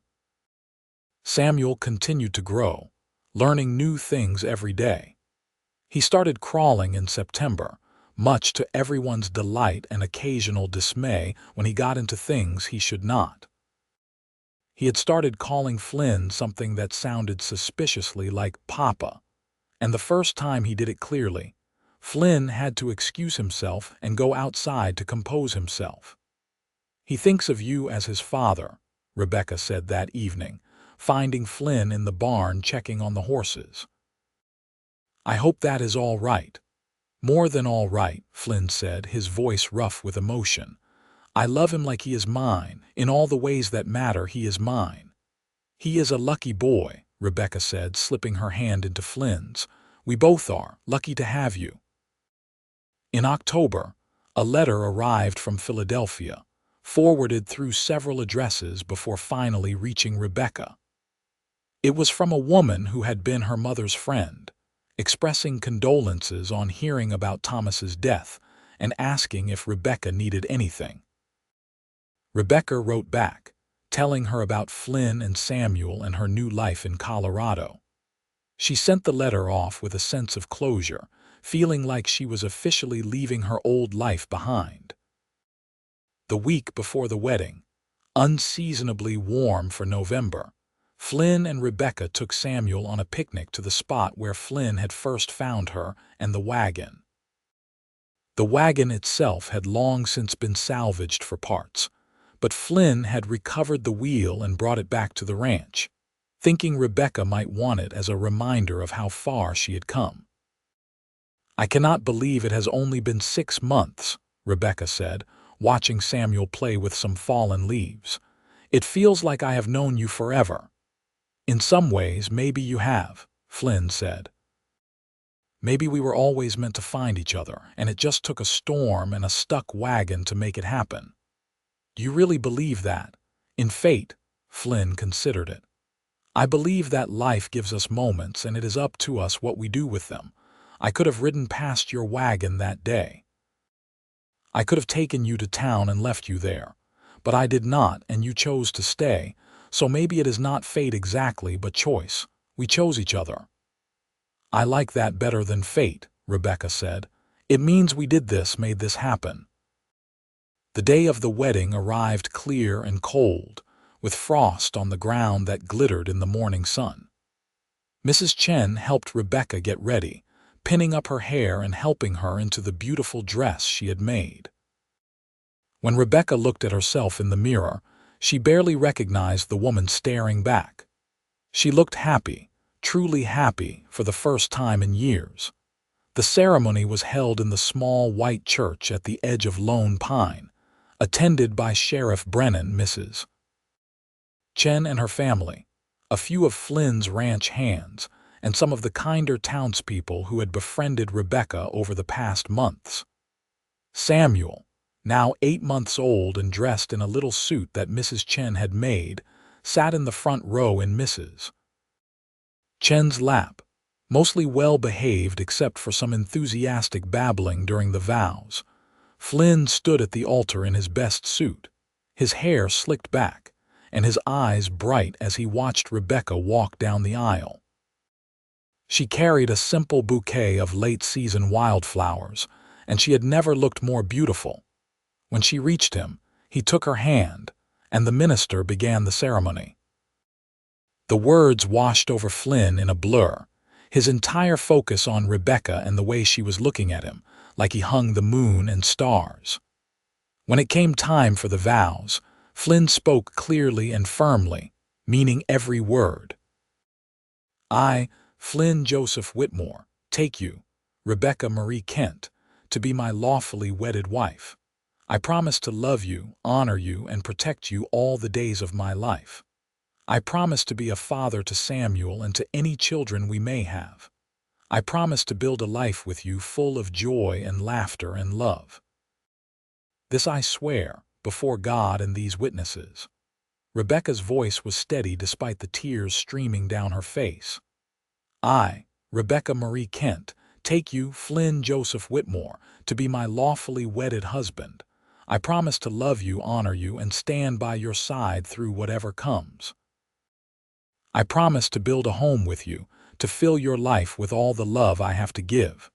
Samuel continued to grow, learning new things every day. He started crawling in September, much to everyone's delight and occasional dismay when he got into things he should not. He had started calling Flynn something that sounded suspiciously like Papa, and the first time he did it clearly, Flynn had to excuse himself and go outside to compose himself. "He thinks of you as his father," Rebecca said that evening, finding Flynn in the barn checking on the horses. "I hope that is all right." "More than all right," Flynn said, his voice rough with emotion. "I love him like he is mine. In all the ways that matter, he is mine." "He is a lucky boy," Rebecca said, slipping her hand into Flynn's. "We both are lucky to have you." In October, a letter arrived from Philadelphia, forwarded through several addresses before finally reaching Rebecca. It was from a woman who had been her mother's friend, expressing condolences on hearing about Thomas's death and asking if Rebecca needed anything. Rebecca wrote back, telling her about Flynn and Samuel and her new life in Colorado. She sent the letter off with a sense of closure, feeling like she was officially leaving her old life behind. The week before the wedding, unseasonably warm for November, Flynn and Rebecca took Samuel on a picnic to the spot where Flynn had first found her and the wagon. The wagon itself had long since been salvaged for parts, but Flynn had recovered the wheel and brought it back to the ranch, thinking Rebecca might want it as a reminder of how far she had come. "I cannot believe it has only been 6 months," Rebecca said, watching Samuel play with some fallen leaves. "It feels like I have known you forever." "In some ways, maybe you have," Flynn said. "Maybe we were always meant to find each other, and it just took a storm and a stuck wagon to make it happen." "Do you really believe that? In fate?" Flynn considered it. "I believe that life gives us moments, and it is up to us what we do with them. I could have ridden past your wagon that day. I could have taken you to town and left you there, but I did not, and you chose to stay, so maybe it is not fate exactly, but choice. We chose each other." "I like that better than fate," Rebecca said. "It means we made this happen." The day of the wedding arrived clear and cold, with frost on the ground that glittered in the morning sun. Mrs. Chen helped Rebecca get ready, pinning up her hair and helping her into the beautiful dress she had made. When Rebecca looked at herself in the mirror, she barely recognized the woman staring back. She looked happy, truly happy, for the first time in years. The ceremony was held in the small white church at the edge of Lone Pine, attended by Sheriff Brennan, Mrs. Chen and her family, a few of Flynn's ranch hands, and some of the kinder townspeople who had befriended Rebecca over the past months. Samuel, now 8 months old and dressed in a little suit that Mrs. Chen had made, sat in the front row in Mrs. Chen's lap, mostly well-behaved except for some enthusiastic babbling during the vows. Flynn stood at the altar in his best suit, his hair slicked back, and his eyes bright as he watched Rebecca walk down the aisle. She carried a simple bouquet of late-season wildflowers, and she had never looked more beautiful. When she reached him, he took her hand, and the minister began the ceremony. The words washed over Flynn in a blur, his entire focus on Rebecca and the way she was looking at him, like he hung the moon and stars. When it came time for the vows, Flynn spoke clearly and firmly, meaning every word. "I, Flynn Joseph Whitmore, take you, Rebecca Marie Kent, to be my lawfully wedded wife. I promise to love you, honor you, and protect you all the days of my life. I promise to be a father to Samuel and to any children we may have. I promise to build a life with you full of joy and laughter and love. This I swear, before God and these witnesses." Rebecca's voice was steady despite the tears streaming down her face. "I, Rebecca Marie Kent, take you, Flynn Joseph Whitmore, to be my lawfully wedded husband. I promise to love you, honor you, and stand by your side through whatever comes. I promise to build a home with you, to fill your life with all the love I have to give.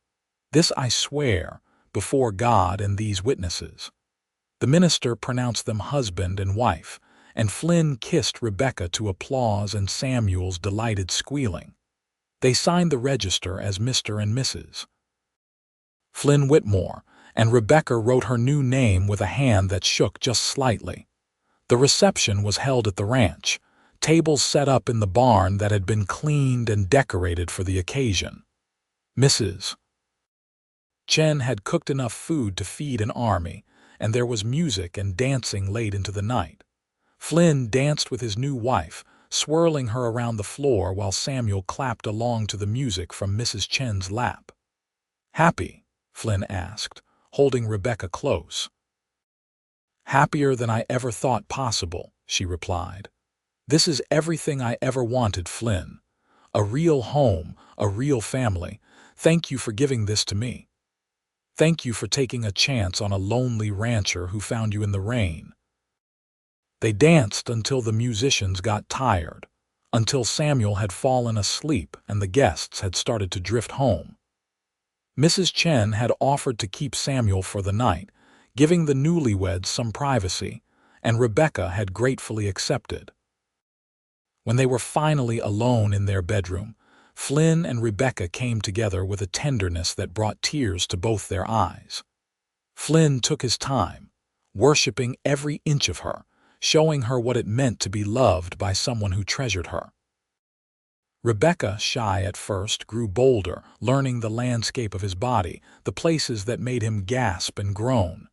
This I swear, before God and these witnesses." The minister pronounced them husband and wife, and Flynn kissed Rebecca to applause and Samuel's delighted squealing. They signed the register as Mr. and Mrs. Flynn Whitmore, and Rebecca wrote her new name with a hand that shook just slightly. The reception was held at the ranch, tables set up in the barn that had been cleaned and decorated for the occasion. Mrs. Chen had cooked enough food to feed an army, and there was music and dancing late into the night. Flynn danced with his new wife, swirling her around the floor while Samuel clapped along to the music from Mrs. Chen's lap. "Happy?" Flynn asked, holding Rebecca close. "Happier than I ever thought possible," she replied. "This is everything I ever wanted, Flynn. A real home, a real family. Thank you for giving this to me. Thank you for taking a chance on a lonely rancher who found you in the rain." They danced until the musicians got tired, until Samuel had fallen asleep and the guests had started to drift home. Mrs. Chen had offered to keep Samuel for the night, giving the newlyweds some privacy, and Rebecca had gratefully accepted. When they were finally alone in their bedroom, Flynn and Rebecca came together with a tenderness that brought tears to both their eyes. Flynn took his time, worshiping every inch of her, showing her what it meant to be loved by someone who treasured her. Rebecca, shy at first, grew bolder, learning the landscape of his body, the places that made him gasp and groan.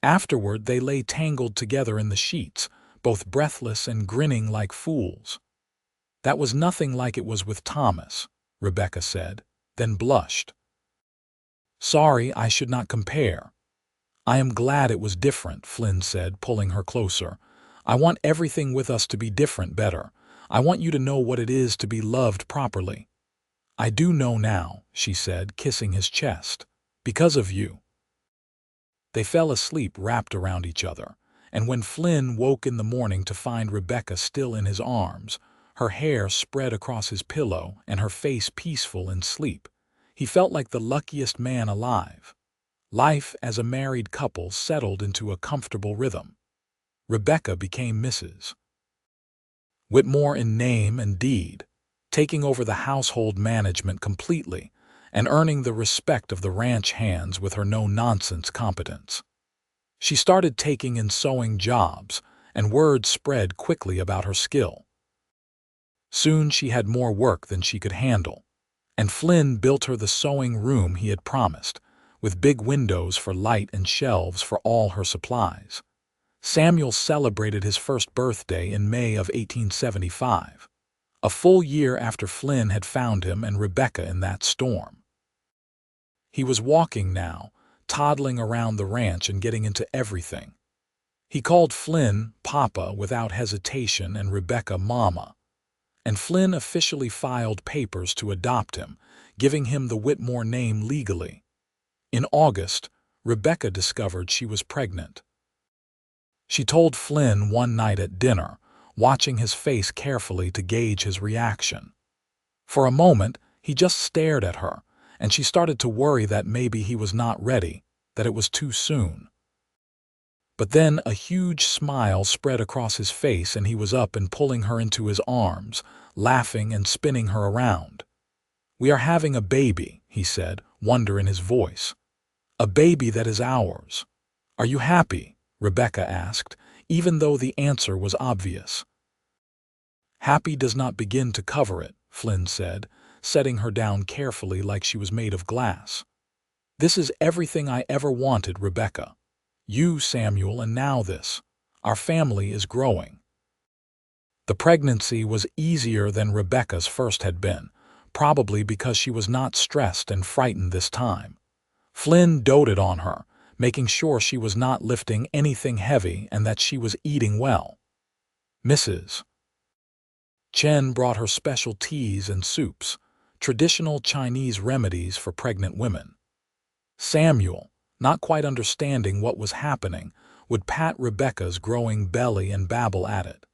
Afterward, they lay tangled together in the sheets, both breathless and grinning like fools. "That was nothing like it was with Thomas," Rebecca said, then blushed. "Sorry, I should not compare." "I am glad it was different," Flynn said, pulling her closer. "I want everything with us to be different, better. I want you to know what it is to be loved properly." "I do know now," she said, kissing his chest. "Because of you." They fell asleep wrapped around each other, and when Flynn woke in the morning to find Rebecca still in his arms, her hair spread across his pillow and her face peaceful in sleep, he felt like the luckiest man alive. Life as a married couple settled into a comfortable rhythm. Rebecca became Mrs. Whitmore in name and deed, taking over the household management completely and earning the respect of the ranch hands with her no-nonsense competence. She started taking in sewing jobs, and word spread quickly about her skill. Soon she had more work than she could handle, and Flynn built her the sewing room he had promised, with big windows for light and shelves for all her supplies. Samuel celebrated his first birthday in May of 1875, a full year after Flynn had found him and Rebecca in that storm. He was walking now, toddling around the ranch and getting into everything. He called Flynn Papa without hesitation and Rebecca Mama, and Flynn officially filed papers to adopt him, giving him the Whitmore name legally. In August, Rebecca discovered she was pregnant. She told Flynn one night at dinner, watching his face carefully to gauge his reaction. For a moment, he just stared at her, and she started to worry that maybe he was not ready, that it was too soon. But then a huge smile spread across his face and he was up and pulling her into his arms, laughing and spinning her around. "We are having a baby," he said, wonder in his voice. "A baby that is ours. Are you happy?" Rebecca asked, even though the answer was obvious. "Happy does not begin to cover it," Flynn said, setting her down carefully like she was made of glass. "This is everything I ever wanted, Rebecca. You, Samuel, and now this. Our family is growing." The pregnancy was easier than Rebecca's first had been, probably because she was not stressed and frightened this time. Flynn doted on her, making sure she was not lifting anything heavy and that she was eating well. Mrs. Chen brought her special teas and soups, traditional Chinese remedies for pregnant women. Samuel, not quite understanding what was happening, would pat Rebecca's growing belly and babble at it.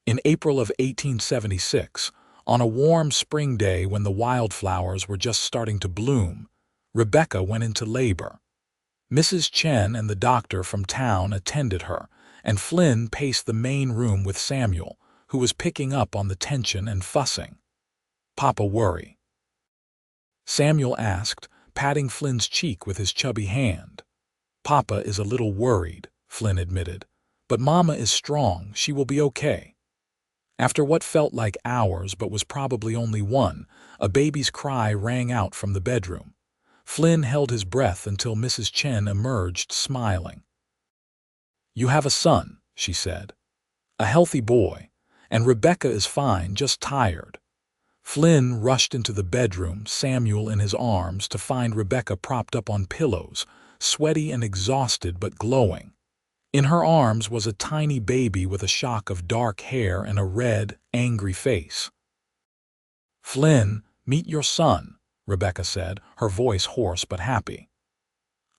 In April of 1876, on a warm spring day when the wildflowers were just starting to bloom, Rebecca went into labor. Mrs. Chen and the doctor from town attended her, and Flynn paced the main room with Samuel, who was picking up on the tension and fussing. "Papa worry?" Samuel asked, patting Flynn's cheek with his chubby hand. "Papa is a little worried," Flynn admitted, "but Mama is strong, she will be okay." After what felt like hours but was probably only one, a baby's cry rang out from the bedroom. Flynn held his breath until Mrs. Chen emerged, smiling. "You have a son," she said. "A healthy boy, and Rebecca is fine, just tired." Flynn rushed into the bedroom, Samuel in his arms, to find Rebecca propped up on pillows, sweaty and exhausted but glowing. In her arms was a tiny baby with a shock of dark hair and a red, angry face. "Flynn, meet your son," Rebecca said, her voice hoarse but happy.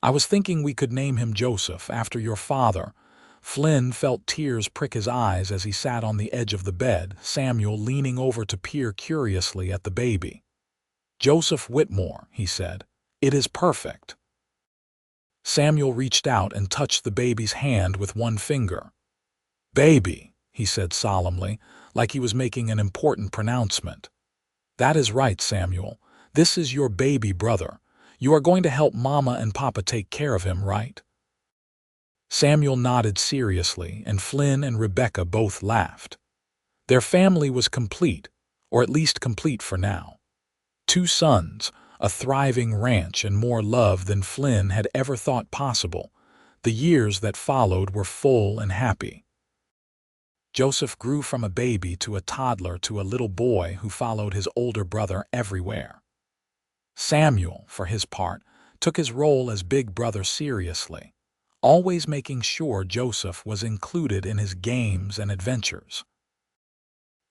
"I was thinking we could name him Joseph, after your father." Flynn felt tears prick his eyes as he sat on the edge of the bed, Samuel leaning over to peer curiously at the baby. "Joseph Whitmore," he said. "It is perfect." Samuel reached out and touched the baby's hand with one finger. "Baby," he said solemnly, like he was making an important pronouncement. "That is right, Samuel. This is your baby brother. You are going to help Mama and Papa take care of him, right?" Samuel nodded seriously, and Flynn and Rebecca both laughed. Their family was complete, or at least complete for now. 2 sons, a thriving ranch, and more love than Flynn had ever thought possible. The years that followed were full and happy. Joseph grew from a baby to a toddler to a little boy who followed his older brother everywhere. Samuel, for his part, took his role as big brother seriously, always making sure Joseph was included in his games and adventures.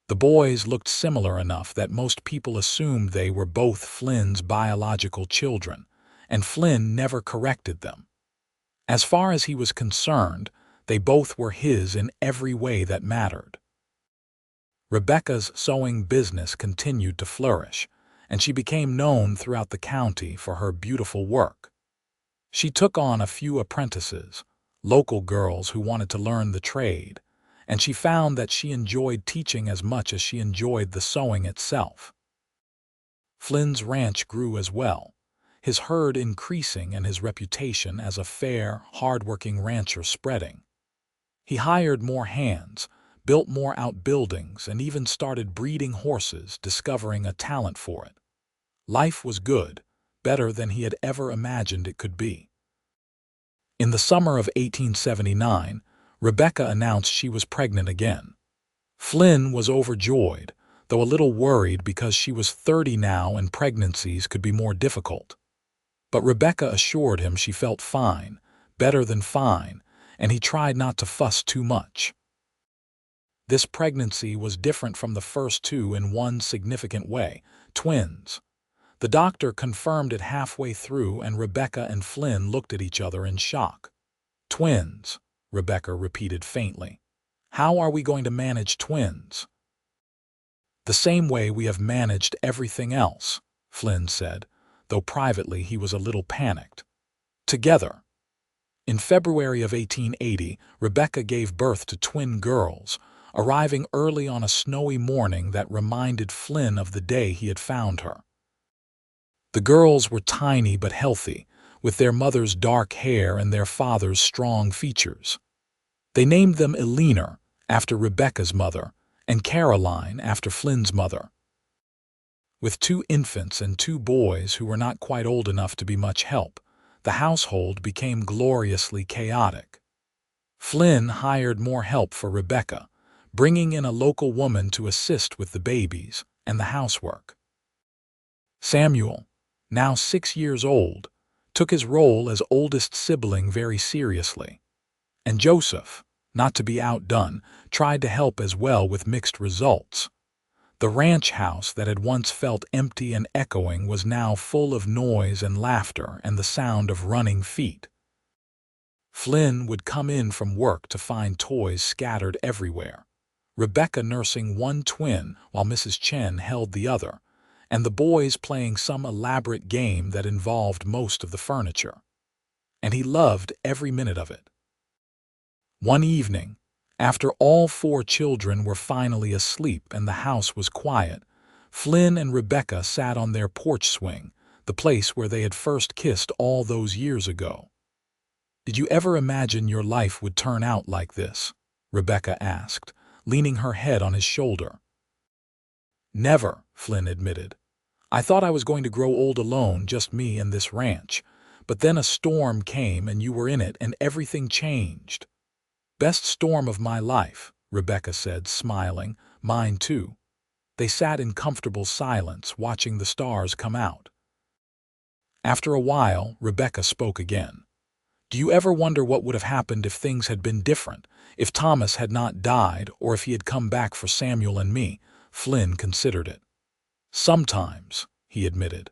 The boys looked similar enough that most people assumed they were both Flynn's biological children, and Flynn never corrected them. As far as he was concerned, they both were his in every way that mattered. Rebecca's sewing business continued to flourish, and she became known throughout the county for her beautiful work. She took on a few apprentices, local girls who wanted to learn the trade, and she found that she enjoyed teaching as much as she enjoyed the sewing itself. Flynn's ranch grew as well, his herd increasing and his reputation as a fair, hard-working rancher spreading. He hired more hands, built more outbuildings, and even started breeding horses, discovering a talent for it. Life was good, better than he had ever imagined it could be. In the summer of 1879, Rebecca announced she was pregnant again. Flynn was overjoyed, though a little worried because she was 30 now and pregnancies could be more difficult. But Rebecca assured him she felt fine, better than fine, and he tried not to fuss too much. This pregnancy was different from the first 2 in one significant way: twins. The doctor confirmed it halfway through, and Rebecca and Flynn looked at each other in shock. "Twins," Rebecca repeated faintly. "How are we going to manage twins?" "The same way we have managed everything else," Flynn said, though privately he was a little panicked. "Together." In February of 1880, Rebecca gave birth to twin girls, arriving early on a snowy morning that reminded Flynn of the day he had found her. The girls were tiny but healthy, with their mother's dark hair and their father's strong features. They named them Eleanor, after Rebecca's mother, and Caroline, after Flynn's mother. With 2 infants and 2 boys who were not quite old enough to be much help, the household became gloriously chaotic. Flynn hired more help for Rebecca, bringing in a local woman to assist with the babies and the housework. Samuel, now 6 years old, took his role as oldest sibling very seriously. And Joseph, not to be outdone, tried to help as well with mixed results. The ranch house that had once felt empty and echoing was now full of noise and laughter and the sound of running feet. Flynn would come in from work to find toys scattered everywhere, Rebecca nursing one twin while Mrs. Chen held the other, and the boys playing some elaborate game that involved most of the furniture. And he loved every minute of it. One evening, after all four children were finally asleep and the house was quiet, Flynn and Rebecca sat on their porch swing, the place where they had first kissed all those years ago. "Did you ever imagine your life would turn out like this?" Rebecca asked, leaning her head on his shoulder. "Never," Flynn admitted. "I thought I was going to grow old alone, just me and this ranch. But then a storm came and you were in it and everything changed." "Best storm of my life," Rebecca said, smiling. "Mine too." They sat in comfortable silence, watching the stars come out. After a while, Rebecca spoke again. "Do you ever wonder what would have happened if things had been different? If Thomas had not died, or if he had come back for Samuel and me?" Flynn considered it. "Sometimes," he admitted.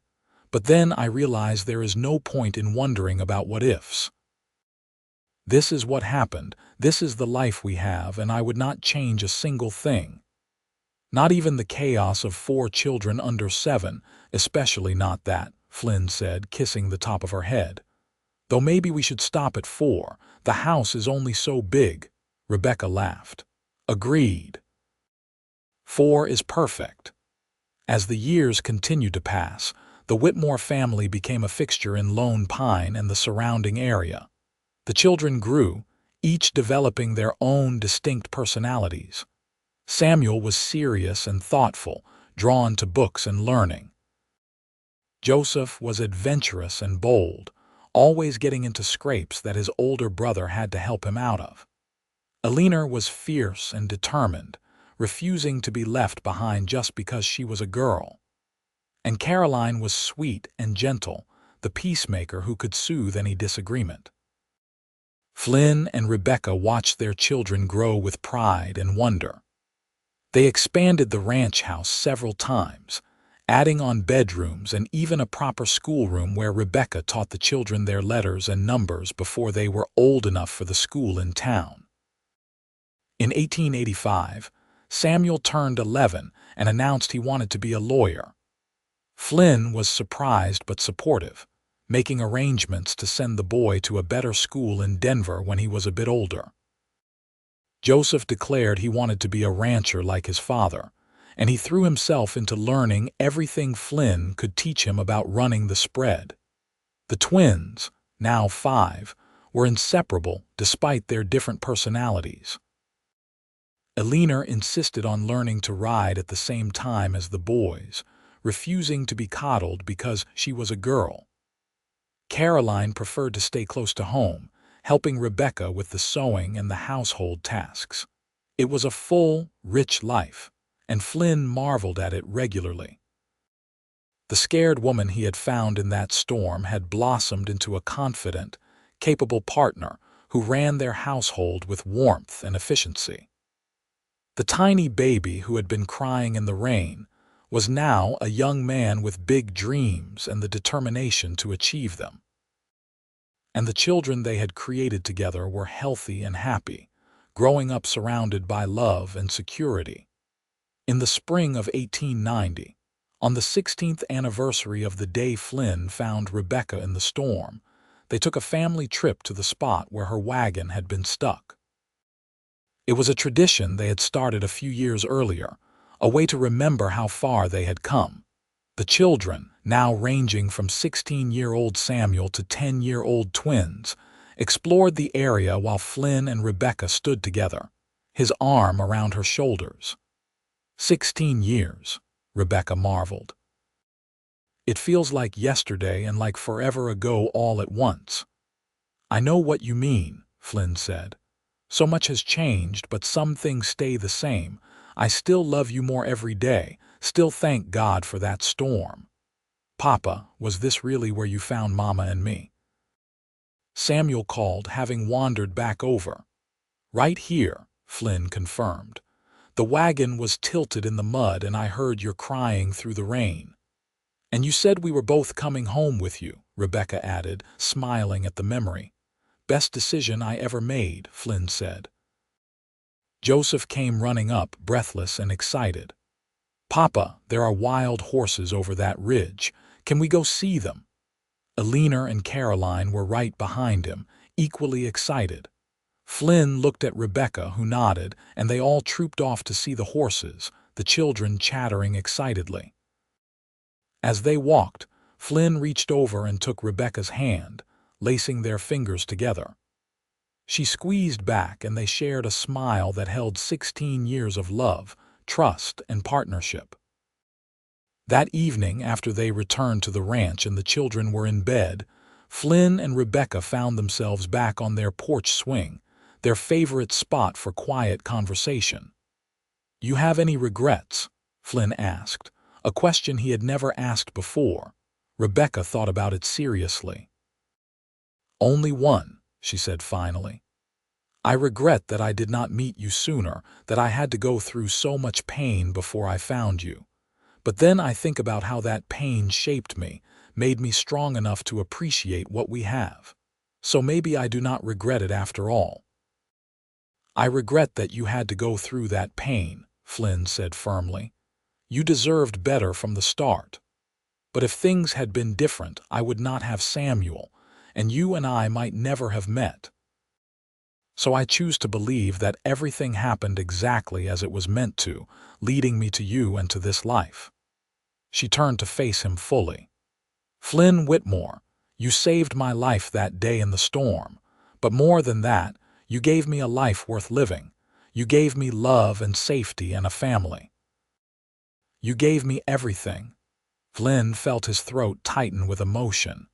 "But then I realize there is no point in wondering about what-ifs. This is what happened, this is the life we have, and I would not change a single thing. Not even the chaos of 4 children under 7, especially not that," Flynn said, kissing the top of her head. "Though maybe we should stop at 4, the house is only so big." Rebecca laughed. "Agreed. 4 is perfect." As the years continued to pass, the Whitmore family became a fixture in Lone Pine and the surrounding area. The children grew, each developing their own distinct personalities. Samuel was serious and thoughtful, drawn to books and learning. Joseph was adventurous and bold, always getting into scrapes that his older brother had to help him out of. Eleanor was fierce and determined, refusing to be left behind just because she was a girl. And Caroline was sweet and gentle, the peacemaker who could soothe any disagreement. Flynn and Rebecca watched their children grow with pride and wonder. They expanded the ranch house several times, adding on bedrooms and even a proper schoolroom where Rebecca taught the children their letters and numbers before they were old enough for the school in town. In 1885, Samuel turned 11 and announced he wanted to be a lawyer. Flynn was surprised but supportive, making arrangements to send the boy to a better school in Denver when he was a bit older. Joseph declared he wanted to be a rancher like his father, and he threw himself into learning everything Flynn could teach him about running the spread. The twins, now 5, were inseparable despite their different personalities. Eleanor insisted on learning to ride at the same time as the boys, refusing to be coddled because she was a girl. Caroline preferred to stay close to home, helping Rebecca with the sewing and the household tasks. It was a full, rich life, and Flynn marveled at it regularly. The scared woman he had found in that storm had blossomed into a confident, capable partner who ran their household with warmth and efficiency. The tiny baby who had been crying in the rain was now a young man with big dreams and the determination to achieve them. And the children they had created together were healthy and happy, growing up surrounded by love and security. In the spring of 1890, on the 16th anniversary of the day Flynn found Rebecca in the storm, they took a family trip to the spot where her wagon had been stuck. It was a tradition they had started a few years earlier, a way to remember how far they had come. The children, now ranging from 16-year-old Samuel to 10-year-old twins, explored the area while Flynn and Rebecca stood together, his arm around her shoulders. 16 years, Rebecca marveled. "It feels like yesterday and like forever ago all at once." "I know what you mean," Flynn said. "So much has changed, but some things stay the same. I still love you more every day, still thank God for that storm." "Papa, was this really where you found Mama and me?" Samuel called, having wandered back over. "Right here," Flynn confirmed. The wagon was tilted in the mud and I heard your crying through the rain. And you said we were both coming home with you, Rebecca added, smiling at the memory. Best decision I ever made, Flynn said. Joseph came running up, breathless and excited. Papa, there are wild horses over that ridge. Can we go see them? Eleanor and Caroline were right behind him, equally excited. Flynn looked at Rebecca, who nodded, and they all trooped off to see the horses, the children chattering excitedly. As they walked, Flynn reached over and took Rebecca's hand, lacing their fingers together. She squeezed back and they shared a smile that held 16 years of love, trust, and partnership. That evening, after they returned to the ranch and the children were in bed, Flynn and Rebecca found themselves back on their porch swing, their favorite spot for quiet conversation. You have any regrets? Flynn asked, a question he had never asked before. Rebecca thought about it seriously. Only one, she said finally. I regret that I did not meet you sooner, that I had to go through so much pain before I found you. But then I think about how that pain shaped me, made me strong enough to appreciate what we have. So maybe I do not regret it after all. I regret that you had to go through that pain, Flynn said firmly. You deserved better from the start. But if things had been different, I would not have Samuel, and you and I might never have met. So I choose to believe that everything happened exactly as it was meant to, leading me to you and to this life. She turned to face him fully. Flynn Whitmore, you saved my life that day in the storm, but more than that, you gave me a life worth living. You gave me love and safety and a family. You gave me everything. Flynn felt his throat tighten with emotion.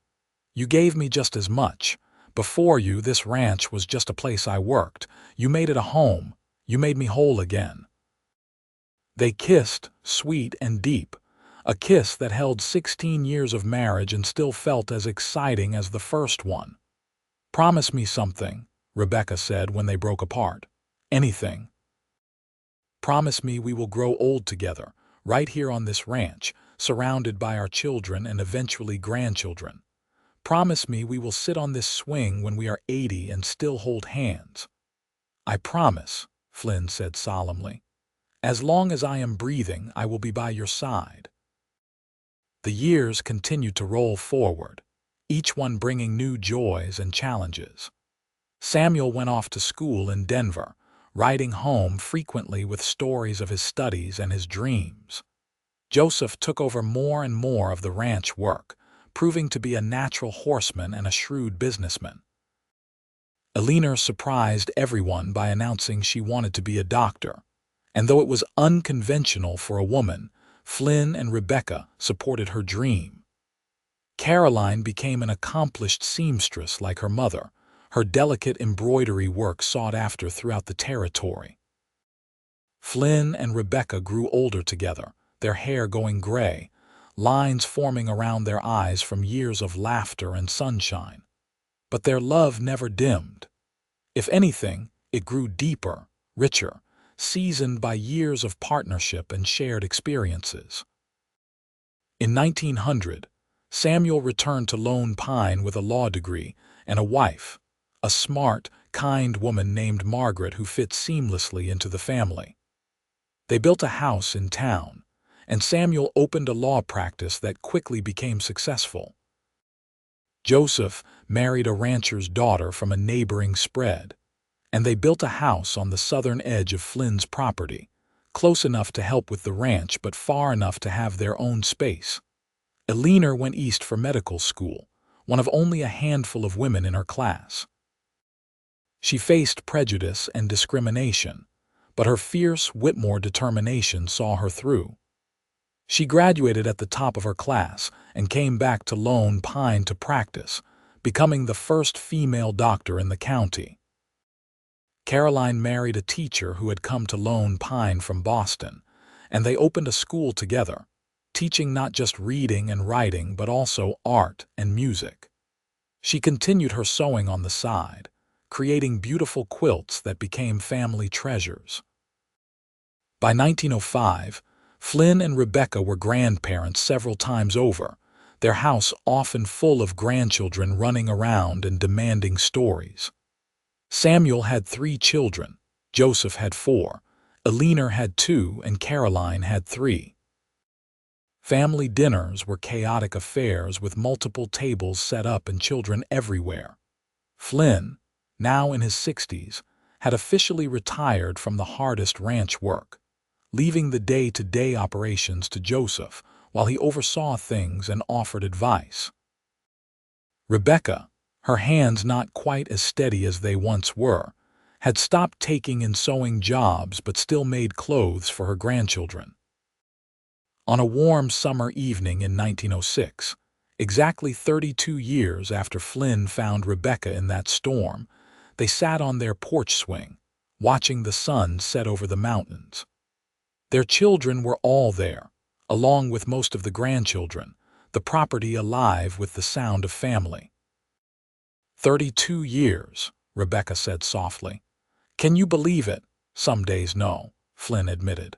You gave me just as much. Before you, this ranch was just a place I worked. You made it a home. You made me whole again. They kissed, sweet and deep, a kiss that held 16 years of marriage and still felt as exciting as the first one. Promise me something, Rebecca said when they broke apart. Anything. Promise me we will grow old together, right here on this ranch, surrounded by our children and eventually grandchildren. Promise me we will sit on this swing when we are 80 and still hold hands. I promise, Flynn said solemnly. As long as I am breathing, I will be by your side. The years continued to roll forward, each one bringing new joys and challenges. Samuel went off to school in Denver, writing home frequently with stories of his studies and his dreams. Joseph took over more and more of the ranch work, proving to be a natural horseman and a shrewd businessman. Eleanor surprised everyone by announcing she wanted to be a doctor, and though it was unconventional for a woman, Flynn and Rebecca supported her dream. Caroline became an accomplished seamstress like her mother, her delicate embroidery work sought after throughout the territory. Flynn and Rebecca grew older together, their hair going gray, lines forming around their eyes from years of laughter and sunshine. But their love never dimmed. If anything, it grew deeper, richer, seasoned by years of partnership and shared experiences. In 1900, Samuel returned to Lone Pine with a law degree and a wife, a smart, kind woman named Margaret who fit seamlessly into the family. They built a house in town, and Samuel opened a law practice that quickly became successful. Joseph married a rancher's daughter from a neighboring spread, and they built a house on the southern edge of Flynn's property, close enough to help with the ranch but far enough to have their own space. Eleanor went east for medical school, one of only a handful of women in her class. She faced prejudice and discrimination, but her fierce Whitmore determination saw her through. She graduated at the top of her class and came back to Lone Pine to practice, becoming the first female doctor in the county. Caroline married a teacher who had come to Lone Pine from Boston, and they opened a school together, teaching not just reading and writing but also art and music. She continued her sewing on the side, creating beautiful quilts that became family treasures. By 1905, Flynn and Rebecca were grandparents several times over, their house often full of grandchildren running around and demanding stories. Samuel had 3 children, Joseph had 4, Eleanor had 2, and Caroline had 3. Family dinners were chaotic affairs with multiple tables set up and children everywhere. Flynn, now in his 60s, had officially retired from the hardest ranch work, leaving the day-to-day operations to Joseph while he oversaw things and offered advice. Rebecca, her hands not quite as steady as they once were, had stopped taking in sewing jobs but still made clothes for her grandchildren. On a warm summer evening in 1906, exactly 32 years after Flynn found Rebecca in that storm, they sat on their porch swing, watching the sun set over the mountains. Their children were all there, along with most of the grandchildren, the property alive with the sound of family. 32 years, Rebecca said softly. Can you believe it? Some days no, Flynn admitted.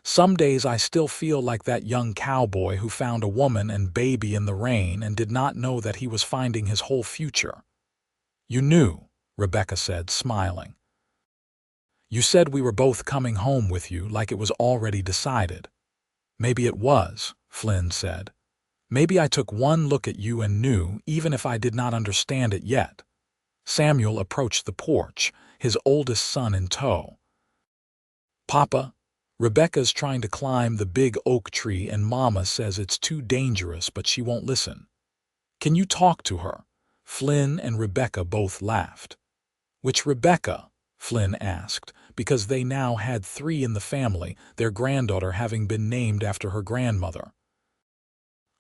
Some days I still feel like that young cowboy who found a woman and baby in the rain and did not know that he was finding his whole future. You knew, Rebecca said, smiling. You said we were both coming home with you like it was already decided. Maybe it was, Flynn said. Maybe I took one look at you and knew, even if I did not understand it yet. Samuel approached the porch, his oldest son in tow. Papa, Rebecca's trying to climb the big oak tree and Mama says it's too dangerous but she won't listen. Can you talk to her? Flynn and Rebecca both laughed. Which Rebecca? Flynn asked, because they now had 3 in the family, their granddaughter having been named after her grandmother.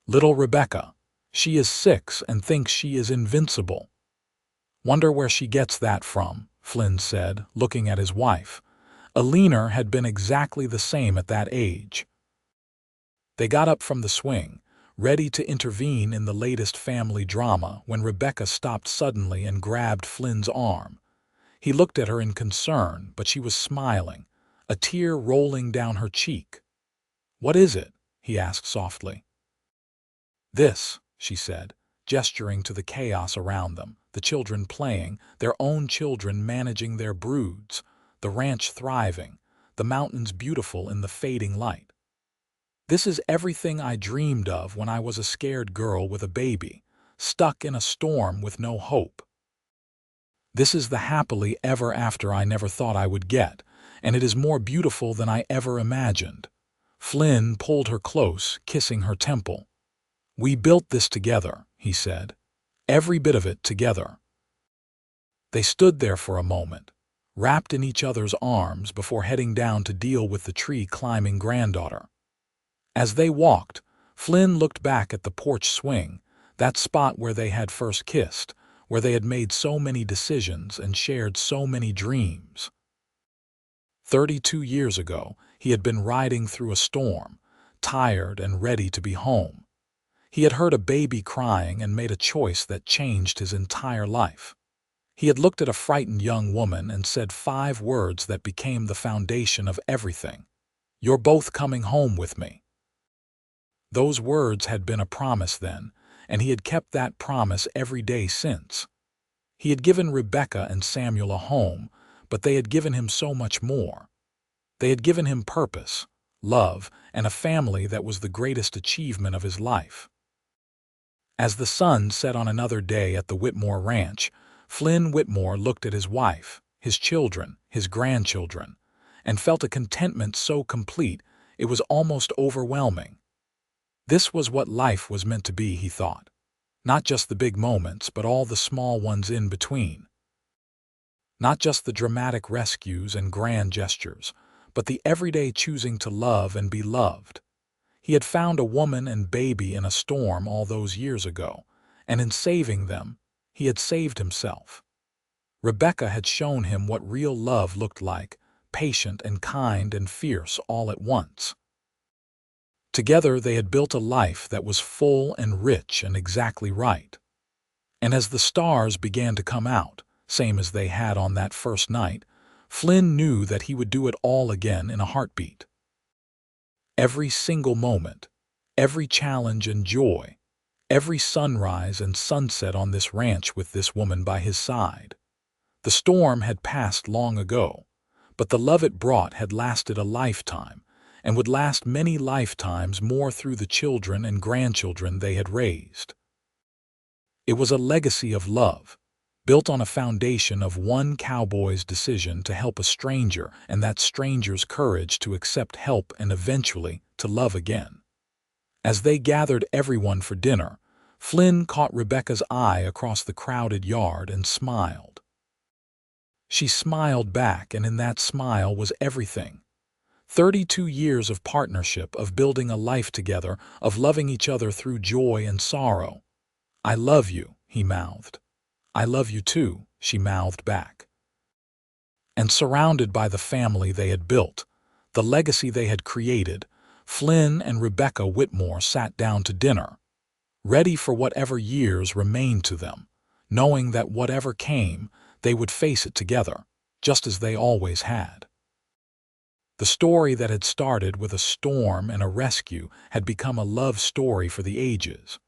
Little Rebecca. She is 6 and thinks she is invincible. Wonder where she gets that from, Flynn said, looking at his wife. Eleanor had been exactly the same at that age. They got up from the swing, ready to intervene in the latest family drama, when Rebecca stopped suddenly and grabbed Flynn's arm. He looked at her in concern, but she was smiling, a tear rolling down her cheek. What is it? He asked softly. This, she said, gesturing to the chaos around them, the children playing, their own children managing their broods, the ranch thriving, the mountains beautiful in the fading light. This is everything I dreamed of when I was a scared girl with a baby, stuck in a storm with no hope. This is the happily ever after I never thought I would get, and it is more beautiful than I ever imagined. Flynn pulled her close, kissing her temple. We built this together, he said. Every bit of it together. They stood there for a moment, wrapped in each other's arms before heading down to deal with the tree-climbing granddaughter. As they walked, Flynn looked back at the porch swing, that spot where they had first kissed, where they had made so many decisions and shared so many dreams. 32 years ago, he had been riding through a storm, tired and ready to be home. He had heard a baby crying and made a choice that changed his entire life. He had looked at a frightened young woman and said 5 words that became the foundation of everything. You're both coming home with me. Those words had been a promise then, and he had kept that promise every day since. He had given Rebecca and Samuel a home, but they had given him so much more. They had given him purpose, love, and a family that was the greatest achievement of his life. As the sun set on another day at the Whitmore ranch, Flynn Whitmore looked at his wife, his children, his grandchildren, and felt a contentment so complete it was almost overwhelming. This was what life was meant to be, he thought. Not just the big moments, but all the small ones in between. Not just the dramatic rescues and grand gestures, but the everyday choosing to love and be loved. He had found a woman and baby in a storm all those years ago, and in saving them, he had saved himself. Rebecca had shown him what real love looked like, patient and kind and fierce all at once. Together they had built a life that was full and rich and exactly right. And as the stars began to come out, same as they had on that first night, Flynn knew that he would do it all again in a heartbeat. Every single moment, every challenge and joy, every sunrise and sunset on this ranch with this woman by his side. The storm had passed long ago, but the love it brought had lasted a lifetime, and would last many lifetimes more through the children and grandchildren they had raised. It was a legacy of love, built on a foundation of one cowboy's decision to help a stranger and that stranger's courage to accept help and eventually to love again. As they gathered everyone for dinner, Flynn caught Rebecca's eye across the crowded yard and smiled. She smiled back, and in that smile was everything. 32 years of partnership, of building a life together, of loving each other through joy and sorrow. "I love you," he mouthed. "I love you too," she mouthed back. And surrounded by the family they had built, the legacy they had created, Flynn and Rebecca Whitmore sat down to dinner, ready for whatever years remained to them, knowing that whatever came, they would face it together, just as they always had. The story that had started with a storm and a rescue had become a love story for the ages.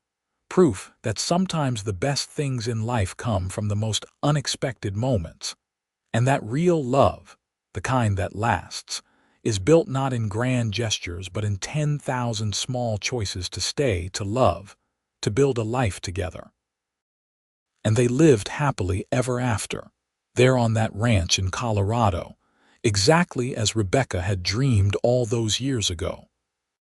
Proof that sometimes the best things in life come from the most unexpected moments, and that real love, the kind that lasts, is built not in grand gestures but in 10,000 small choices to stay, to love, to build a life together. And they lived happily ever after, there on that ranch in Colorado, exactly as Rebecca had dreamed all those years ago.